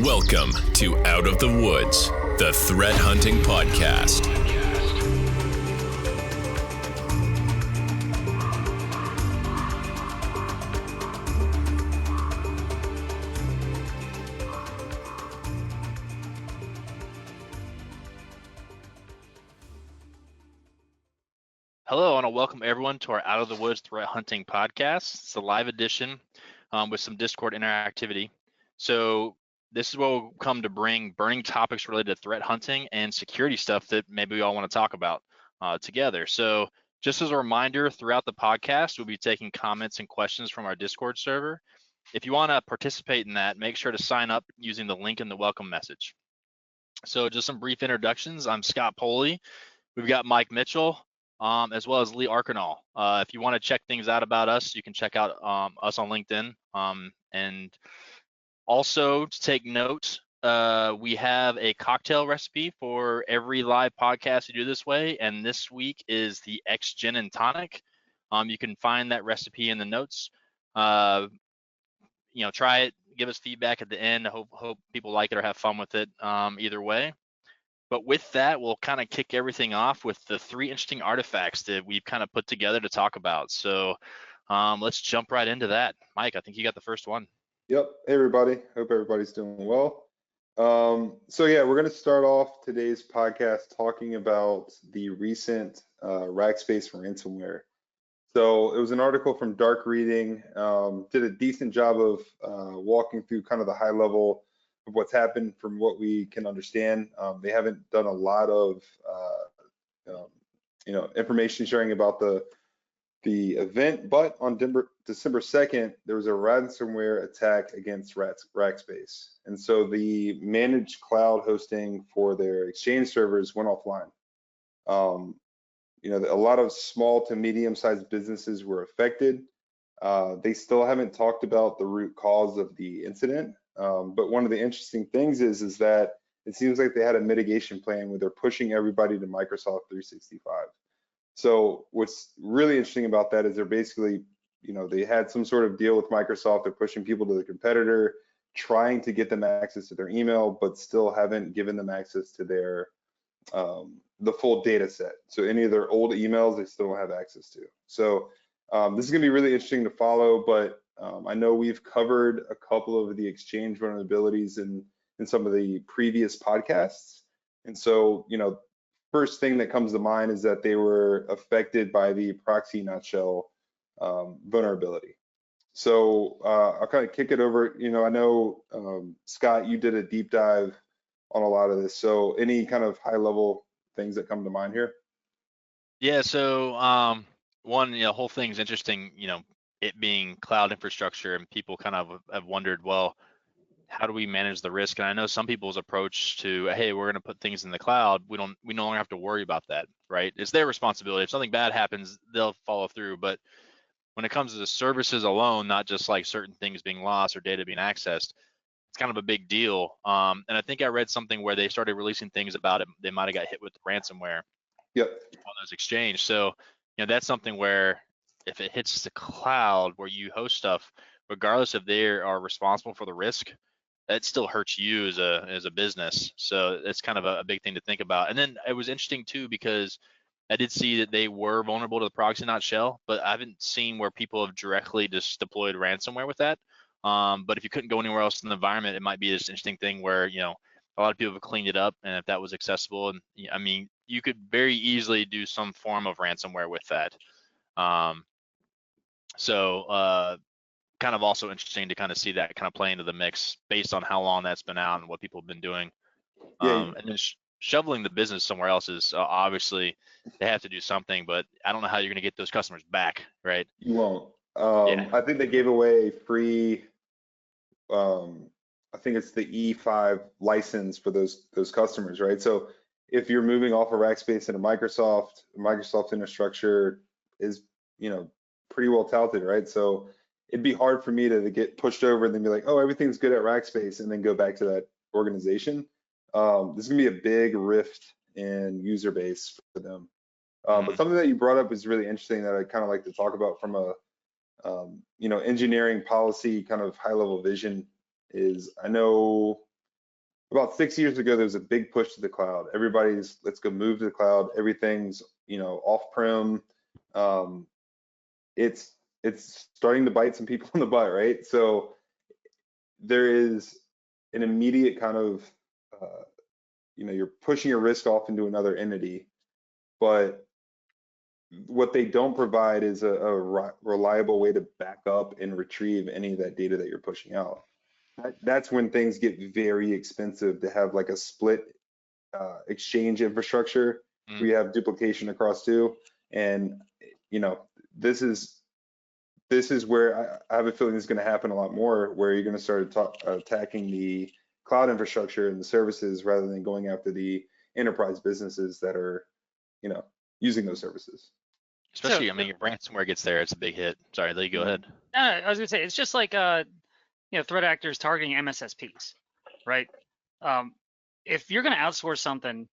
Welcome to Out of the Woods, the threat hunting podcast. Hello, I want to welcome everyone to our Out of the Woods Threat Hunting podcast. It's a live edition with some Discord interactivity. So this is what we'll come to bring burning topics related to threat hunting and security stuff that maybe we all want to talk about together. So just as a reminder, throughout the podcast, we'll be taking comments and questions from our Discord server. If you want to participate in that, make sure to sign up using the link in the welcome message. So just some brief introductions. I'm Scott Poley. We've got Mike Mitchell, as well as Lee Arkanal. If you want to check things out about us, you can check out us on LinkedIn. And also to take note, we have a cocktail recipe for every live podcast we do this way. And this week is the X Gin and Tonic. You can find that recipe in the notes. Try it, give us feedback at the end. I hope people like it or have fun with it either way. But with that, we'll kind of kick everything off with the 3 interesting artifacts that we've kind of put together to talk about. So let's jump right into that. Mike, I think you got the first one. Yep. Hey, everybody. Hope everybody's doing well. So yeah, we're going to start off today's podcast talking about the recent Rackspace Ransomware. So it was an article from Dark Reading, did a decent job of walking through kind of the high level of what's happened from what we can understand. They haven't done a lot of information sharing about the event, but on December 2nd, there was a ransomware attack against Rackspace. And so the managed cloud hosting for their Exchange servers went offline. A lot of small to medium-sized businesses were affected. They still haven't talked about the root cause of the incident. But one of the interesting things is that it seems like they had a mitigation plan where they're pushing everybody to Microsoft 365. So what's really interesting about that is they're basically, they had some sort of deal with Microsoft. They're pushing people to the competitor, trying to get them access to their email, but still haven't given them access to their the full data set. So any of their old emails, they still don't have access to. So this is going to be really interesting to follow, but I know we've covered a couple of the Exchange vulnerabilities in some of the previous podcasts. And so, first thing that comes to mind is that they were affected by the ProxyNotShell vulnerability. So I'll kind of kick it over. I know, Scott, you did a deep dive on a lot of this. So any kind of high level things that come to mind here? Yeah, so one, whole thing's interesting, it being cloud infrastructure, and people kind of have wondered, well, how do we manage the risk? And I know some people's approach to, hey, we're going to put things in the cloud. We no longer have to worry about that, right? It's their responsibility. If something bad happens, they'll follow through. But when it comes to the services alone, not just like certain things being lost or data being accessed, it's kind of a big deal. And I think I read something where they started releasing things about it. They might have got hit with ransomware. Yep. On those Exchange. So, that's something where if it hits the cloud where you host stuff, regardless if they are responsible for the risk, that still hurts you as a business. So that's kind of a big thing to think about. And then it was interesting too, because I did see that they were vulnerable to the ProxyNotShell, but I haven't seen where people have directly just deployed ransomware with that. But if you couldn't go anywhere else in the environment, it might be this interesting thing where, a lot of people have cleaned it up, and if that was accessible, and you could very easily do some form of ransomware with that. Kind of also interesting to kind of see that kind of play into the mix based on how long that's been out and what people have been doing. And then shoveling the business somewhere else is obviously they have to do something, but I don't know how you're going to get those customers back, right? You won't. I think they gave away free, I think it's the E5 license for those customers, right? So if you're moving off of Rackspace into Microsoft infrastructure is, pretty well touted, right? So it'd be hard for me to get pushed over and then be like, oh, everything's good at Rackspace, and then go back to that organization. This is gonna be a big rift in user base for them. But something that you brought up is really interesting that I kind of like to talk about from a, engineering policy kind of high level vision is, I know about 6 years ago, there was a big push to the cloud. Everybody's, let's go move to the cloud. Everything's, off-prem. It's starting to bite some people in the butt, right? So there is an immediate kind of, you're pushing your risk off into another entity, but what they don't provide is a reliable way to back up and retrieve any of that data that you're pushing out. That's when things get very expensive to have like a split exchange infrastructure. We have duplication across two, and this is where I have a feeling it's going to happen a lot more, where you're going to start attacking the cloud infrastructure and the services rather than going after the enterprise businesses that are, using those services. Especially, your ransomware gets there, it's a big hit. Sorry, let you go ahead. I was gonna say, it's just like, threat actors targeting MSSPs, right? If you're gonna outsource something,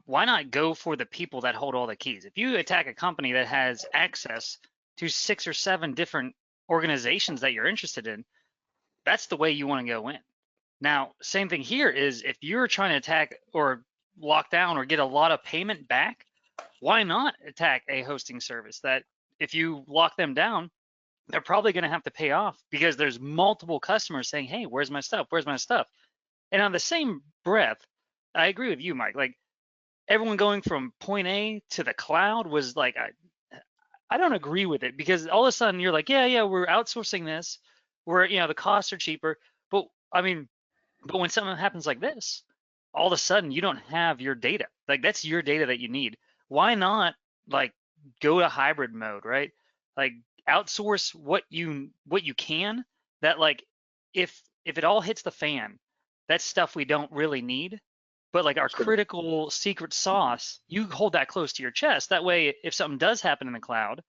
why not go for the people that hold all the keys? If you attack a company that has access to 6 or 7 different organizations that you're interested in, that's the way you want to go in. Now, same thing here is if you're trying to attack or lock down or get a lot of payment back, why not attack a hosting service that if you lock them down, they're probably going to have to pay off because there's multiple customers saying, hey, where's my stuff? Where's my stuff? And on the same breath, I agree with you, Mike. Like, everyone going from point A to the cloud was like, I don't agree with it, because all of a sudden you're like, yeah, we're outsourcing this. We're, the costs are cheaper. But when something happens like this, all of a sudden you don't have your data. Like, that's your data that you need. Why not like go to hybrid mode, right? Like, outsource what you can, that like if it all hits the fan, that's stuff we don't really need. But like our critical secret sauce, you hold that close to your chest. That way, if something does happen in the cloud,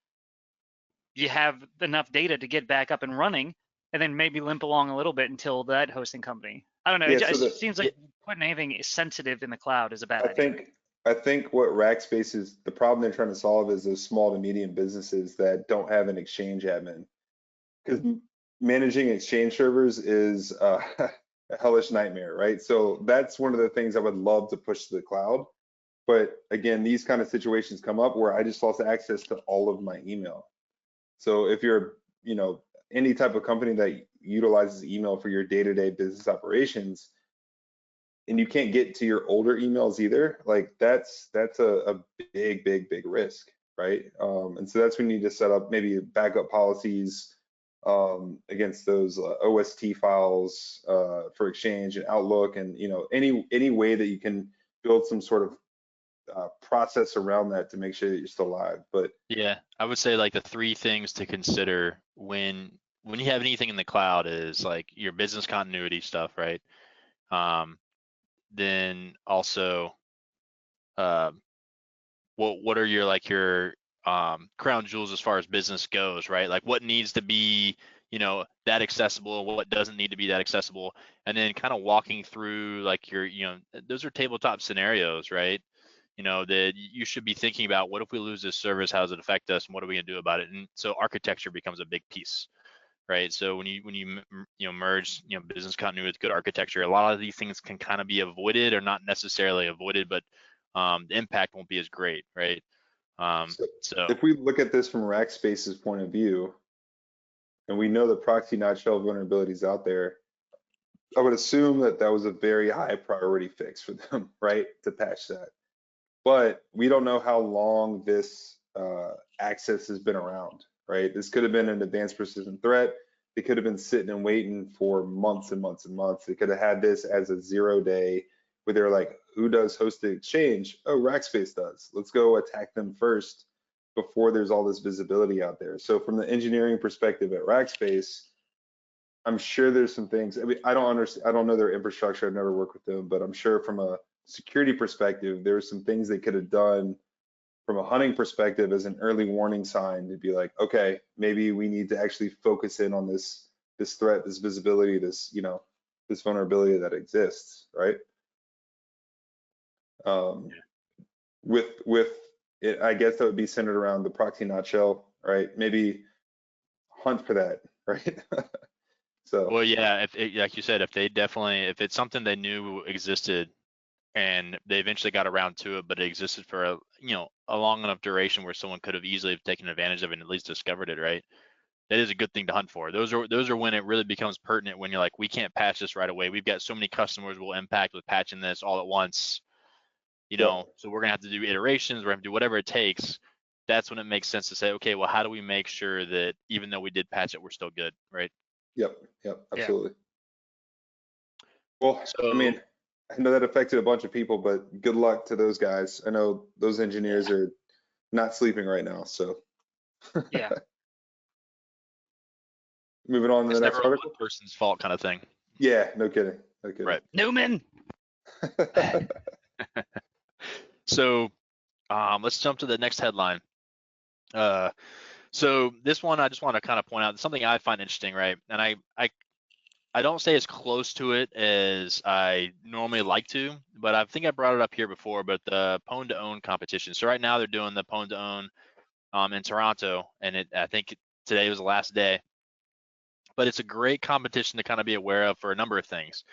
you have enough data to get back up and running, and then maybe limp along a little bit until that hosting company. I don't know. Yeah, it seems like putting anything sensitive in the cloud is a bad idea. I think what Rackspace is, the problem they're trying to solve is those small to medium businesses that don't have an exchange admin. Because managing exchange servers is a hellish nightmare, right? So that's one of the things I would love to push to the cloud. But again, these kind of situations come up where I just lost access to all of my email. So if you're, any type of company that utilizes email for your day-to-day business operations, and you can't get to your older emails either, like that's a big risk, right? And so that's when you need to set up maybe backup policies against those OST files for Exchange and Outlook, and any way that you can build some sort of process around that to make sure that you're still alive. But yeah, I would say like the 3 things to consider when you have anything in the cloud is like your business continuity stuff, right? Then also, what are your crown jewels as far as business goes, right? Like what needs to be, that accessible and what doesn't need to be that accessible, and then kind of walking through like your, those are tabletop scenarios, right? That you should be thinking about, what if we lose this service? How does it affect us? And what are we gonna do about it? And so architecture becomes a big piece, right? So when you merge business continuity with good architecture, a lot of these things can kind of be avoided, or not necessarily avoided, but the impact won't be as great, right? So if we look at this from Rackspace's point of view, and we know the ProxyNotShell vulnerabilities out there, I would assume that was a very high priority fix for them, right, to patch that. But we don't know how long this access has been around, right? This could have been an advanced persistent threat. They could have been sitting and waiting for months and months and months. They could have had this as a 0-day where they're like, who does hosted exchange? Oh, Rackspace does. Let's go attack them first before there's all this visibility out there. So from the engineering perspective at Rackspace, I'm sure there's some things. I mean, I don't know their infrastructure. I've never worked with them, but I'm sure from a security perspective, there were some things they could have done from a hunting perspective as an early warning sign to be like, okay, maybe we need to actually focus in on this threat, this visibility, this this vulnerability that exists, right? With it, I guess that would be centered around the ProxyNotShell, right? Maybe hunt for that, right? So Well, yeah, like you said, if it's something they knew existed and they eventually got around to it, but it existed for a long enough duration where someone could have easily have taken advantage of it and at least discovered it, right? That is a good thing to hunt for. Those are when it really becomes pertinent, when you're like, we can't patch this right away. We've got so many customers we'll impact with patching this all at once, Yep. so we're gonna have to do iterations, we're gonna have to do whatever it takes. That's when it makes sense to say, okay, well, how do we make sure that even though we did patch it, we're still good, right? Yep, Yeah. absolutely. Well, So I mean, I know that affected a bunch of people, but good luck to those guys. I know those engineers are not sleeping right now. So Yeah. moving on to it's the next never a article. one person's fault kind of thing. Yeah, no kidding. No kidding. Right. Newman. So let's jump to the next headline. So this one I just want to kind of point out something I find interesting, right? And I don't say as close to it as I normally like to, but I think I brought it up here before, but the Pwn2Own competition. So right now they're doing the Pwn2Own in Toronto, and I think today was the last day. But it's a great competition to kind of be aware of for a number of things.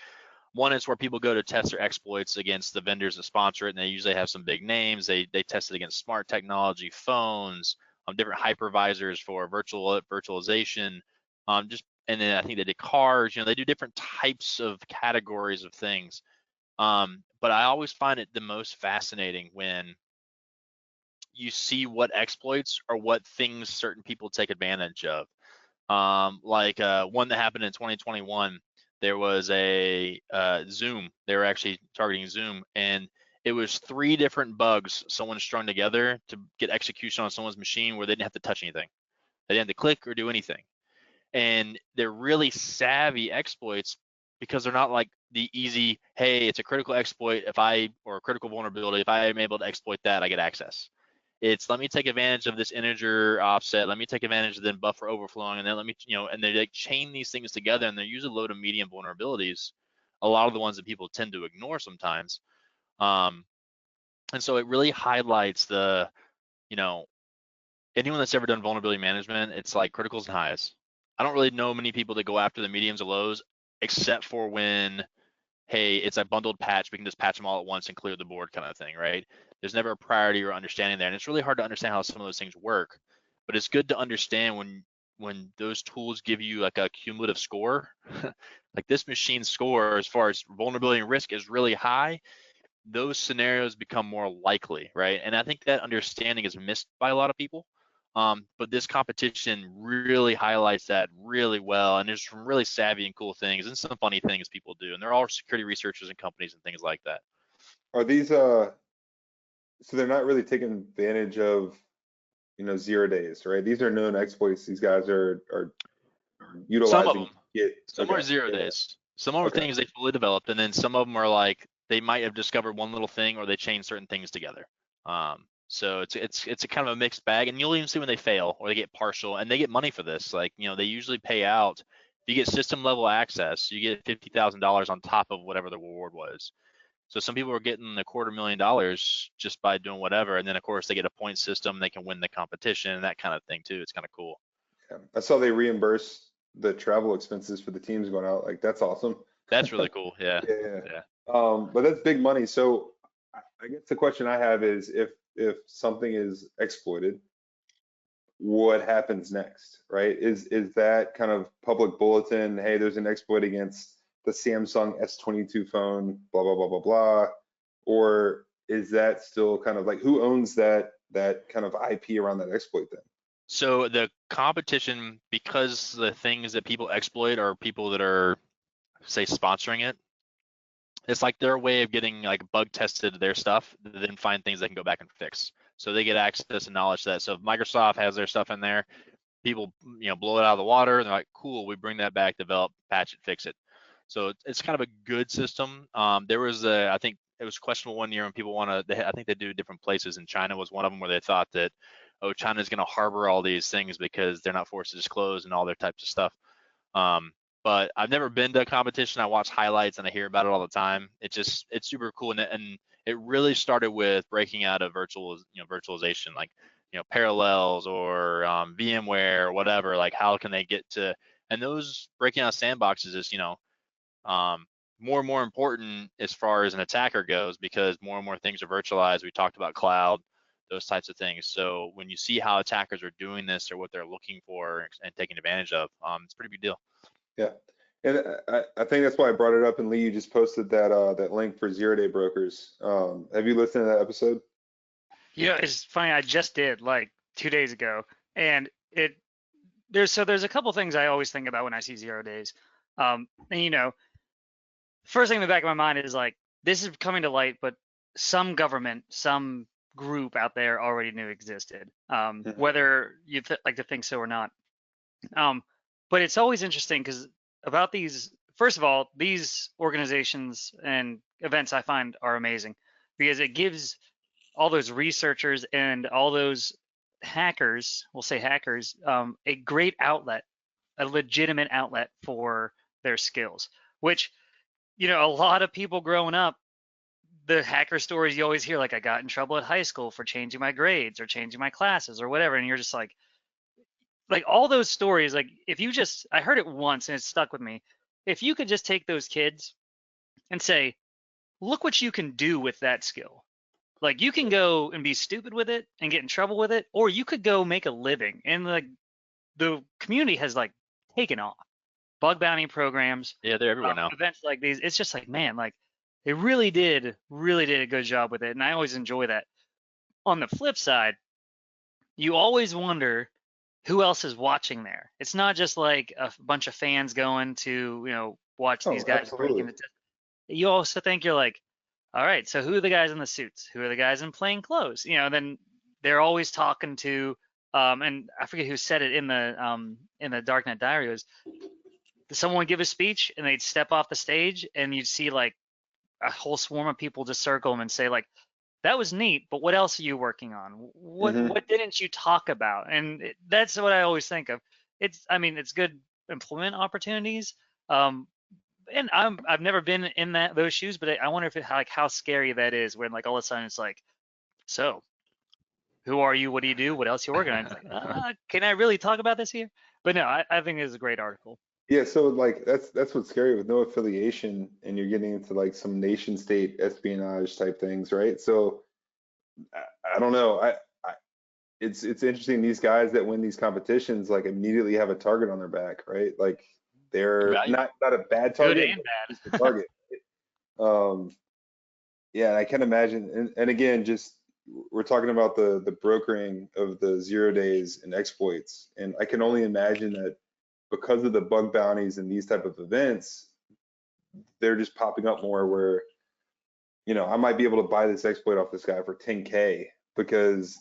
One is where people go to test their exploits against the vendors that sponsor it, and they usually have some big names. They test it against smart technology, phones, different hypervisors for virtualization, and then I think they did cars. They do different types of categories of things. But I always find it the most fascinating when you see what exploits or what things certain people take advantage of. Like one that happened in 2021. There was a Zoom. They were actually targeting Zoom, and it was 3 different bugs someone strung together to get execution on someone's machine where they didn't have to touch anything. They didn't have to click or do anything. And they're really savvy exploits because they're not like the easy, hey, it's a critical exploit or a critical vulnerability. If I am able to exploit that, I get access. It's let me take advantage of this integer offset. Let me take advantage of the buffer overflowing, and then let me, and they like chain these things together, and they're usually low to medium vulnerabilities. A lot of the ones that people tend to ignore sometimes. And so it really highlights the, anyone that's ever done vulnerability management, it's like criticals and highs. I don't really know many people that go after the mediums or lows, except for when, hey, it's a bundled patch, we can just patch them all at once and clear the board kind of thing, right? There's never a priority or understanding there, and it's really hard to understand how some of those things work. But it's good to understand when those tools give you like a cumulative score, like this machine's score as far as vulnerability and risk is really high, those scenarios become more likely, right? And I think that understanding is missed by a lot of people. But this competition really highlights that really well, and there's some really savvy and cool things and some funny things people do, and they're all security researchers and companies and things like that. Are these so they're not really taking advantage of 0 days, right? These are known exploits these guys are Some of utilizing. them. Some are 0 days. Some are things they fully developed, and then some of them are like they might have discovered one little thing or they chain certain things together. So it's a kind of a mixed bag, and you'll even see when they fail or they get partial, and they get money for this. Like they usually pay out. If you get system level access, you get $50,000 on top of whatever the reward was. So some people are getting $250,000 just by doing whatever, and then of course they get a point system. They can win the competition and that kind of thing too. It's kind of cool. Yeah. I saw they reimburse the travel expenses for the teams going out. Like that's awesome. That's really cool. Yeah. Yeah. But that's big money. So I guess the question I have is if something is exploited, what happens next, right? Is that kind of public bulletin, hey, there's an exploit against the Samsung S22 phone, blah, blah, blah, blah, blah, or is that still kind of like, who owns that kind of IP around that exploit then? So the competition, because the things that people exploit are people that are, say, sponsoring it, it's like their way of getting like bug tested their stuff, then find things they can go back and fix. So they get access and knowledge to that. So if Microsoft has their stuff in there, people blow it out of the water, and they're like, cool, we bring that back, develop, patch it, fix it. So it's kind of a good system. There was I think it was questionable one year when people I think they do different places, and China was one of them where they thought that, oh, China's going to harbor all these things because they're not forced to disclose and all their types of stuff. But I've never been to a competition. I watch highlights and I hear about it all the time. It's super cool, and it really started with breaking out of virtualization, like Parallels or VMware or whatever. Like how can they get to And those breaking out sandboxes is, more and more important as far as an attacker goes, because more and more things are virtualized. We talked about cloud, those types of things. So when you see how attackers are doing this or what they're looking for and taking advantage of, it's a pretty big deal. Yeah, and I think that's why I brought it up. And Lee, you just posted that link for zero-day brokers. Have you listened to that episode? Yeah, it's funny. I just did like 2 days ago, and there's a couple things I always think about when I see 0 days. And first thing in the back of my mind is like, this is coming to light, but some government, some group out there already knew existed, whether you like to think so or not. But it's always interesting because about these, first of all, these organizations and events I find are amazing because it gives all those researchers and all those hackers, we'll say hackers, a great outlet, a legitimate outlet for their skills, which, a lot of people growing up, the hacker stories you always hear, like I got in trouble at high school for changing my grades or changing my classes or whatever. And you're just like all those stories, like I heard it once and it stuck with me. If you could just take those kids and say, look what you can do with that skill. Like you can go and be stupid with it and get in trouble with it, or you could go make a living. And like the community has like taken off. Bug bounty programs. Yeah, they're everywhere now. Events like these, it's just like, man, like they really did a good job with it. And I always enjoy that. On the flip side, you always wonder who else is watching there. It's not just like a bunch of fans going to, watch these guys break into. You also think you're like, all right, so who are the guys in the suits? Who are the guys in plain clothes? Then they're always talking to, and I forget who said it in the Darknet Diary, was someone would give a speech and they'd step off the stage and you'd see like a whole swarm of people just circle them and say like, that was neat, but what else are you working on? What didn't you talk about? And that's what I always think of. It's good employment opportunities. And I've never been in those shoes, but I wonder if how scary that is when like all of a sudden it's like, so who are you? What do you do? What else you working on? It's like, can I really talk about this here? But no, I think it's a great article. Yeah, so like that's what's scary with no affiliation, and you're getting into like some nation state espionage type things, right? So I don't know. It's interesting. These guys that win these competitions like immediately have a target on their back, right? Like they're not a bad target, good and bad. just a target. Yeah, and I can imagine. And again, just we're talking about the brokering of the 0 days and exploits, and I can only imagine that because of the bug bounties and these type of events, they're just popping up more where, I might be able to buy this exploit off this guy for 10K because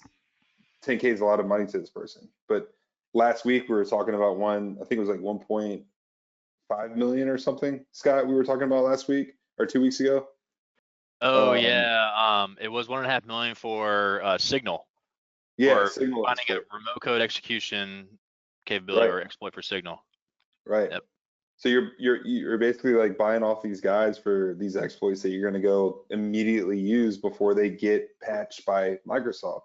10K is a lot of money to this person. But last week we were talking about one, I think it was like 1.5 million or something, Scott, we were talking about last week or 2 weeks ago. Oh yeah, it was 1.5 million for Signal. Yeah, or Signal finding a remote code execution capability or exploit for Signal. Right. Yep. So you're basically like buying off these guys for these exploits that you're going to go immediately use before they get patched by Microsoft.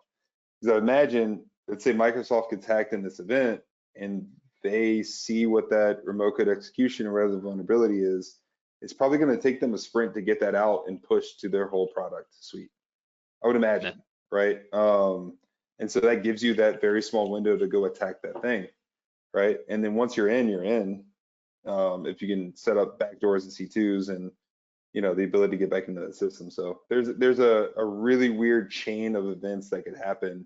Because I imagine, let's say Microsoft gets hacked in this event and they see what that remote code execution or whatever the vulnerability is, it's probably going to take them a sprint to get that out and push to their whole product suite. I would imagine, right? And so that gives you that very small window to go attack that thing, right? And then once you're in, you're in. If you can set up backdoors and C2s and the ability to get back into the system. So there's a really weird chain of events that could happen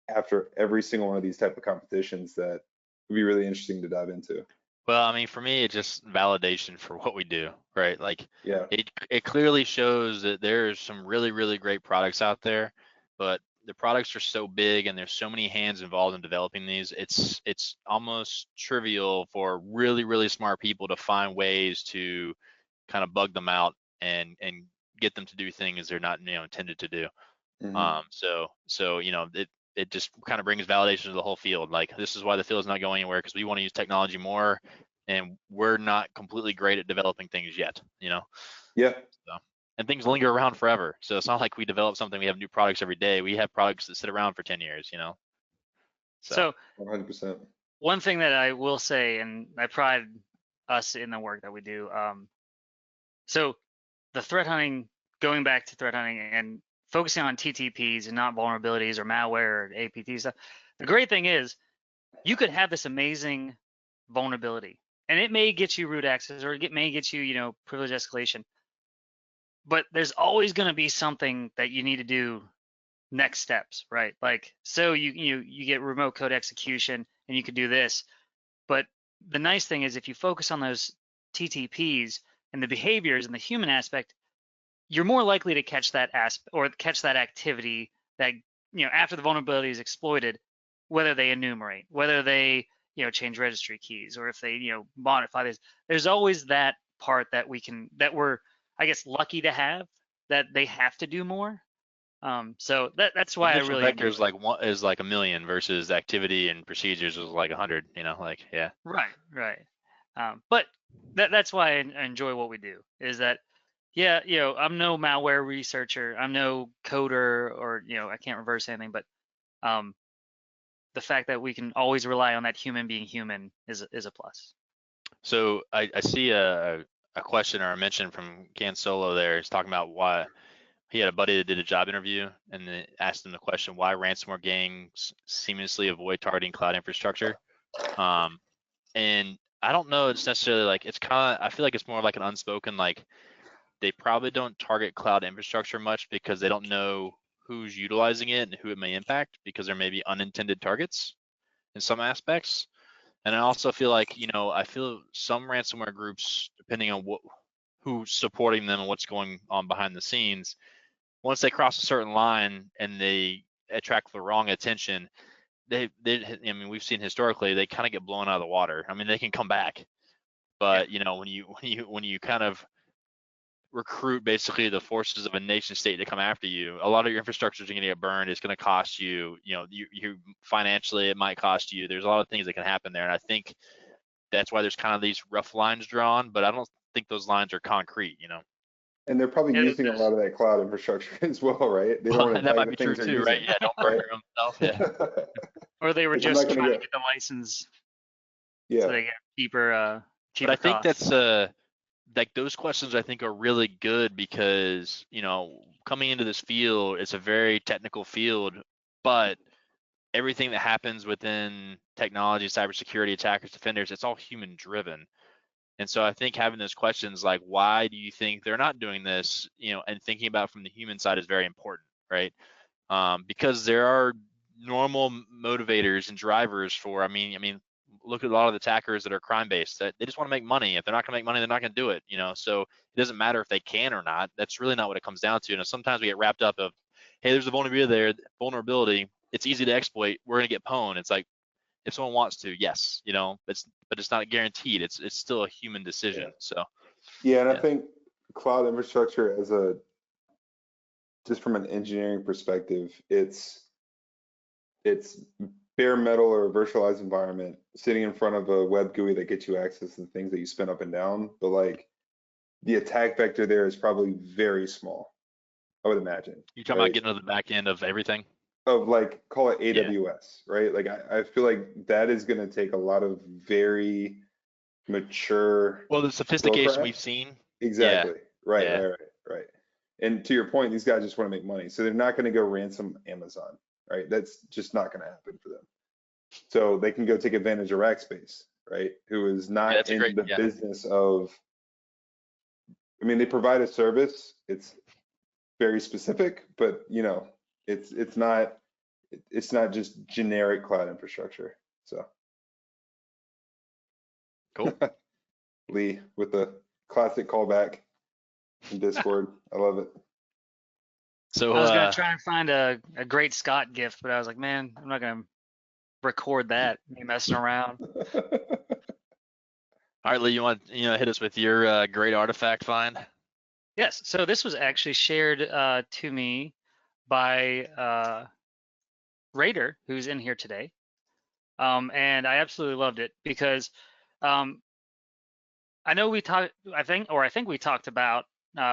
after every single one of these type of competitions that would be really interesting to dive into. Well, I mean, for me, it's just validation for what we do, right? Like, yeah, it clearly shows that there's some really, really great products out there, but the products are so big and there's so many hands involved in developing these. It's almost trivial for really, really smart people to find ways to kind of bug them out and get them to do things they're not intended to do. So it just kind of brings validation to the whole field. Like, this is why the field is not going anywhere, because we want to use technology more, and we're not completely great at developing things yet. Yeah. So, and things linger around forever. So it's not like we develop something, we have new products every day. We have products that sit around for 10 years. So 100%. one thing that I will say, and I pride us in the work that we do. So the threat hunting, going back to threat hunting and focusing on TTPs and not vulnerabilities or malware or APT stuff. The great thing is you could have this amazing vulnerability and it may get you root access or it may get you, privilege escalation. But there's always going to be something that you need to do next steps, right? Like, so you get remote code execution and you could do this. But the nice thing is if you focus on those TTPs and the behaviors and the human aspect, you're more likely to catch that or catch that activity that, after the vulnerability is exploited, whether they enumerate, whether they, change registry keys, or if they, modify this. There's always that part that we're, I guess, lucky to have, that they have to do more. So that's why I really vectors is like 1 million versus activity and procedures is like 100. Yeah. Right. But that's why I enjoy what we do. Is that, yeah, I'm no malware researcher, I'm no coder, or I can't reverse anything. But the fact that we can always rely on that human being human is a plus. So I see a question or a mention from Can Solo there. He's talking about why he had a buddy that did a job interview and they asked him the question, why ransomware gangs seamlessly avoid targeting cloud infrastructure. And I don't know, it's necessarily like, it's kind of, I feel like it's more like an unspoken, like they probably don't target cloud infrastructure much because they don't know who's utilizing it and who it may impact, because there may be unintended targets in some aspects. And I also feel like, I feel some ransomware groups, depending on who's supporting them and what's going on behind the scenes, once they cross a certain line and they attract the wrong attention, we've seen historically, they kind of get blown out of the water. I mean, they can come back, but when you kind of recruit basically the forces of a nation state to come after you, a lot of your infrastructure is going to get burned. It's going to cost you, you financially, it might cost you. There's a lot of things that can happen there. And I think that's why there's kind of these rough lines drawn, but I don't think those lines are concrete, And they're probably using a lot of that cloud infrastructure as well, right? They don't that might be true too, right? Yeah, don't burn themselves. Yeah. Or they were just trying to get the license, so they get cheaper. But I think that's like those questions I think are really good because coming into this field, it's a very technical field, but everything that happens within technology, cybersecurity, attackers, defenders, it's all human driven. And so I think having those questions like, why do you think they're not doing this, and thinking about from the human side is very important, right? Because there are normal motivators and drivers for, I mean, look at a lot of the attackers that are crime-based, that they just want to make money. If they're not going to make money, they're not going to do it, So it doesn't matter if they can or not. That's really not what it comes down to. Sometimes we get wrapped up of, hey, there's a vulnerability. It's easy to exploit. We're going to get pwned. It's like, if someone wants to, yes, but it's not guaranteed. It's still a human decision. Yeah. So. Yeah, and I think cloud infrastructure just from an engineering perspective, it's bare metal or a virtualized environment sitting in front of a web GUI that gets you access to the things that you spin up and down. But like the attack vector there is probably very small, I would imagine. You're talking about getting to the back end of everything? Of like, call it AWS, right? Like I feel like that is going to take a lot of very mature. Well, the sophistication we've seen. Exactly. Yeah. Right. And to your point, these guys just want to make money. So they're not going to go ransom Amazon, right? That's just not going to happen for them. So they can go take advantage of Rackspace, right? Who is not in the business of, they provide a service. It's very specific, but it's not just generic cloud infrastructure. So cool. Lee with the classic callback in Discord. I love it. So I was gonna try and find a great Scott gift, but I was like, man, I'm not gonna record that. Me messing around. All right, Lee, you want hit us with your great artifact find? Yes. So this was actually shared to me by Raider, who's in here today, and I absolutely loved it because I know I think we talked about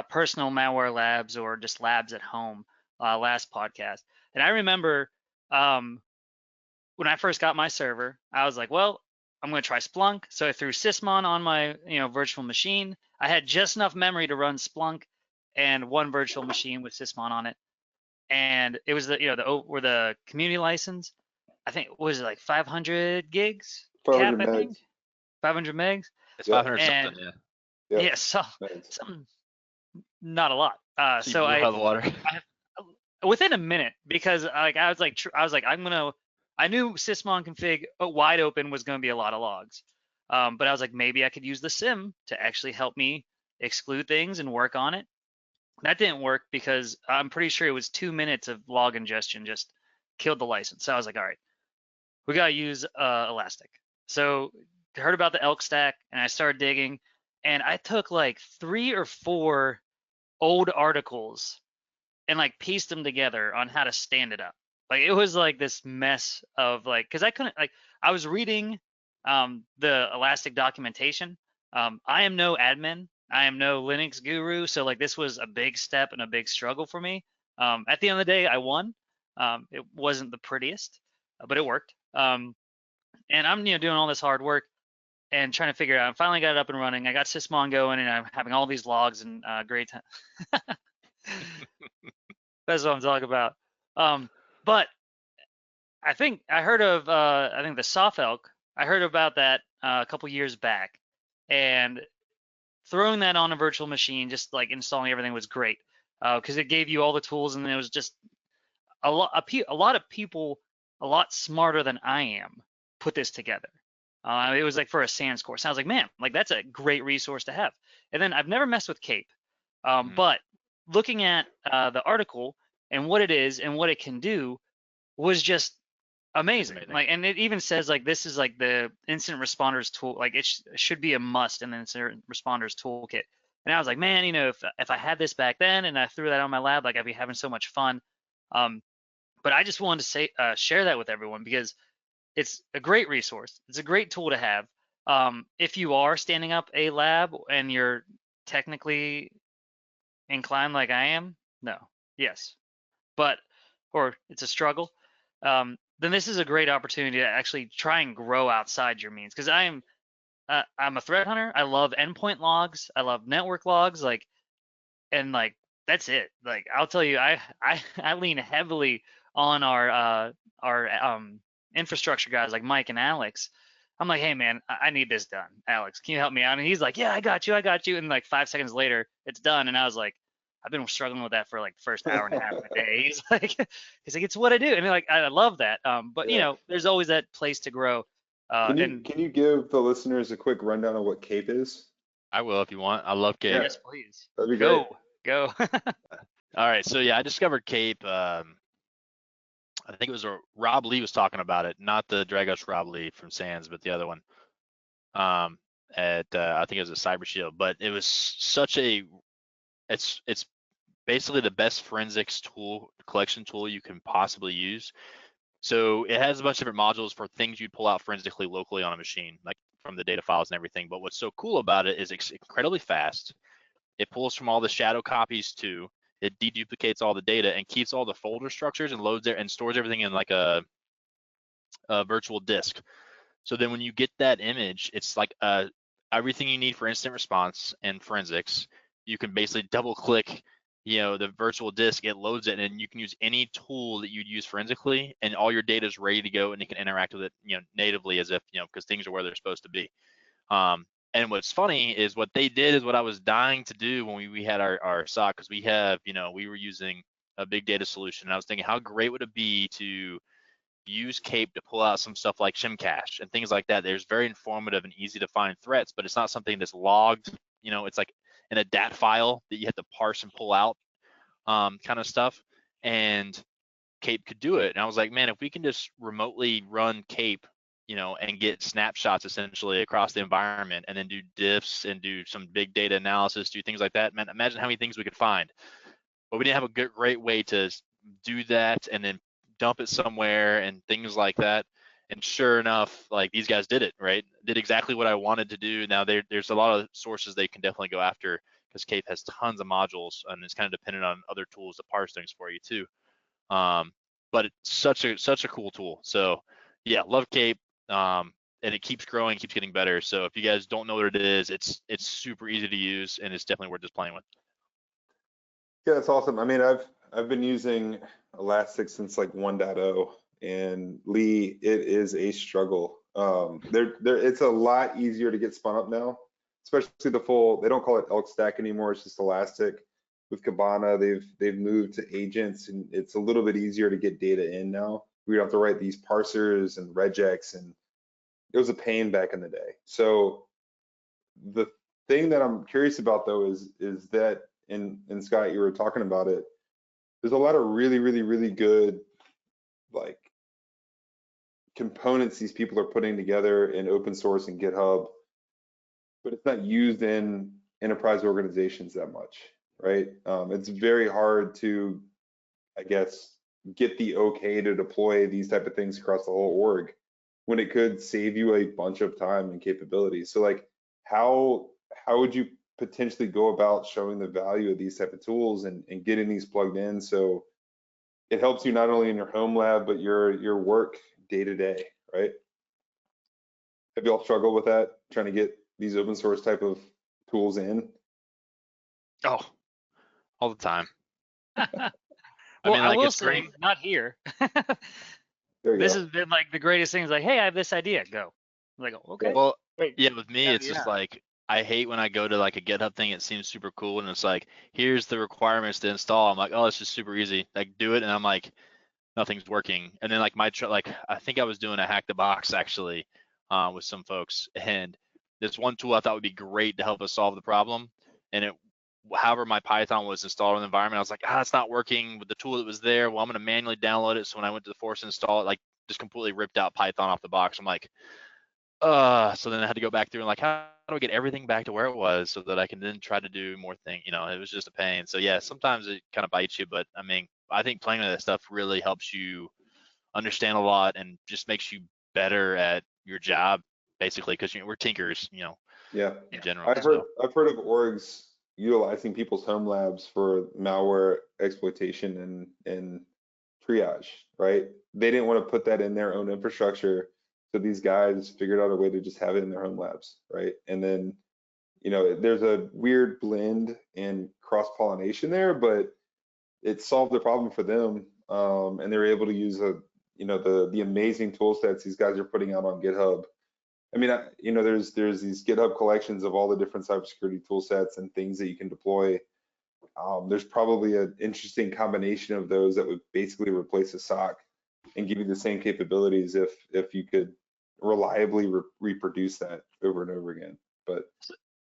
personal malware labs or just labs at home last podcast, and I remember when I first got my server, I was like, well, I'm going to try Splunk. So I threw Sysmon on my virtual machine. I had just enough memory to run Splunk and one virtual machine with Sysmon on it. And it was the community license. I think was it like 500 gigs 500 cap, I think. megs. 500 megs. It's Yep. 500 And something, yeah. Yep. yeah, so Megs. something, not a lot. So you So blew out of the water. within a minute, because I was like I knew Sysmon config wide open was going to be a lot of logs, but I was like, maybe I could use the sim to actually help me exclude things and work on it. That didn't work because I'm pretty sure it was 2 minutes of log ingestion just killed the license. So I was like, all right, we got to use Elastic. So I heard about the elk stack and I started digging, and I took like 3 or 4 old articles and like pieced them together on how to stand it up. Like it was like this mess of like, because I couldn't, like, I was reading the Elastic documentation. I am no admin. I am no Linux guru. So like this was a big step and a big struggle for me. At the end of the day, I won. It wasn't the prettiest, but it worked. And I'm doing all this hard work and trying to figure it out. I finally got it up and running. I got Sysmon going, and I'm having all these logs and great time. That's what I'm talking about. But I think I heard of the soft elk. I heard about that a couple years back, and throwing that on a virtual machine, just like installing everything, was great because it gave you all the tools, and it was just a lot of people a lot smarter than I am put this together. It was like for a SANS course. And I was like, man, like that's a great resource to have. And then I've never messed with Cape, but looking at the article and what it is and what it can do was just amazing. Like, and it even says like this is like the incident responders tool. Like it should be a must in the incident responders toolkit. And I was like, man, if I had this back then and I threw that on my lab, like I'd be having so much fun. But I just wanted to share that with everyone because it's a great resource. It's a great tool to have. If you are standing up a lab and you're technically inclined like I am, yes, or it's a struggle, then this is a great opportunity to actually try and grow outside your means. Because I'm a threat hunter. I love endpoint logs. I love network logs. And that's it. Like I'll tell you, I lean heavily on our infrastructure guys like Mike and Alex. I'm like, hey man, I need this done. Alex, can you help me out? And he's like, yeah, I got you. And like 5 seconds later, it's done. And I was like, I've been struggling with that for like the first hour and a half of the day. He's like, it's what I do. And like, I love that. But Yeah. There's always that place to grow. Can you give the listeners a quick rundown of what Cape is? I will if you want. I love Cape. Yes, please. That'd be great. Go. All right, so yeah, I discovered Cape. I think it was Rob Lee was talking about it, not the Dragos Rob Lee from SANS, but the other one. I think it was a Cyber Shield, but it was such a, it's basically the best forensics collection tool you can possibly use. So it has a bunch of different modules for things you'd pull out forensically locally on a machine, like from the data files and everything. But what's so cool about it is it's incredibly fast. It pulls from all the shadow copies too. It deduplicates all the data and keeps all the folder structures and loads it and stores everything in like a virtual disk. So then when you get that image, it's like everything you need for incident response and forensics. You can basically double click, the virtual disk, it loads it, and you can use any tool that you'd use forensically, and all your data is ready to go, and you can interact with it, natively as if, because things are where they're supposed to be. And what's funny is what they did is what I was dying to do when we had our SOC, because we have, we were using a big data solution. And I was thinking, how great would it be to use Cape to pull out some stuff like shimcache and things like that. There's very informative and easy to find threats, but it's not something that's logged. It's like in a DAT file that you have to parse and pull out, kind of stuff. And Cape could do it. And I was like, man, if we can just remotely run Cape, and get snapshots essentially across the environment, and then do diffs and do some big data analysis, do things like that. Man, imagine how many things we could find. But we didn't have a great way to do that and then dump it somewhere and things like that. And sure enough, like these guys did it, right? Did exactly what I wanted to do. Now there's a lot of sources they can definitely go after, because Cape has tons of modules and it's kind of dependent on other tools to parse things for you too. But it's such a cool tool. So yeah, love Cape. and it keeps growing, keeps getting better. So if you guys don't know what it is, it's super easy to use, and it's definitely worth just playing with. Yeah, that's awesome. I mean, I've been using Elastic since like 1.0, and Lee, it is a struggle. It's a lot easier to get spun up now, especially the full. They don't call it Elk Stack anymore. It's just Elastic. With Kibana, they've moved to agents, and it's a little bit easier to get data in now. We don't have to write these parsers and regex, and it was a pain back in the day. So the thing that I'm curious about though is that, and Scott, you were talking about it, there's a lot of really good like components these people are putting together in open source and GitHub, but it's not used in enterprise organizations that much, right? It's very hard to, I guess, get the okay to deploy these type of things across the whole org when it could save you a bunch of time and capabilities. So like, how would you potentially go about showing the value of these type of tools and getting these plugged in so it helps you not only in your home lab, but your work day to day, right? Have you all struggled with that, trying to get these open source type of tools in? Oh, all the time. Well, mean, I like, will it's say, great. not here. There you This go. has been like the greatest thing. Is like, hey, I have this idea. Go. I'm like, okay. Well, Wait. yeah, with me, it's Yeah. just like, I hate when I go to like a GitHub thing, it seems super cool, and it's like, here's the requirements to install. I'm like, oh, it's just super easy. Like, do it, and I'm like, nothing's working. And then like like I think I was doing a hack the box actually with some folks, and this one tool I thought would be great to help us solve the problem, and it, however my Python was installed in the environment, I was like, it's not working with the tool that was there. Well, I'm going to manually download it. So when I went to the force install it, like just completely ripped out Python off the box. I'm like, so then I had to go back through and like, how do I get everything back to where it was so that I can then try to do more things? You know, it was just a pain. So yeah, sometimes it kind of bites you, but I mean, I think playing with that stuff really helps you understand a lot and just makes you better at your job, basically, because we're tinkers, Yeah, in general. I've heard of orgs utilizing people's home labs for malware exploitation and triage, right? They didn't want to put that in their own infrastructure, so these guys figured out a way to just have it in their home labs, right? And then, there's a weird blend and cross-pollination there, but it solved the problem for them, and they're able to use the amazing tool sets these guys are putting out on GitHub. I mean, there's these GitHub collections of all the different cybersecurity tool sets and things that you can deploy. There's probably an interesting combination of those that would basically replace a SOC and give you the same capabilities if you could reliably reproduce that over and over again. But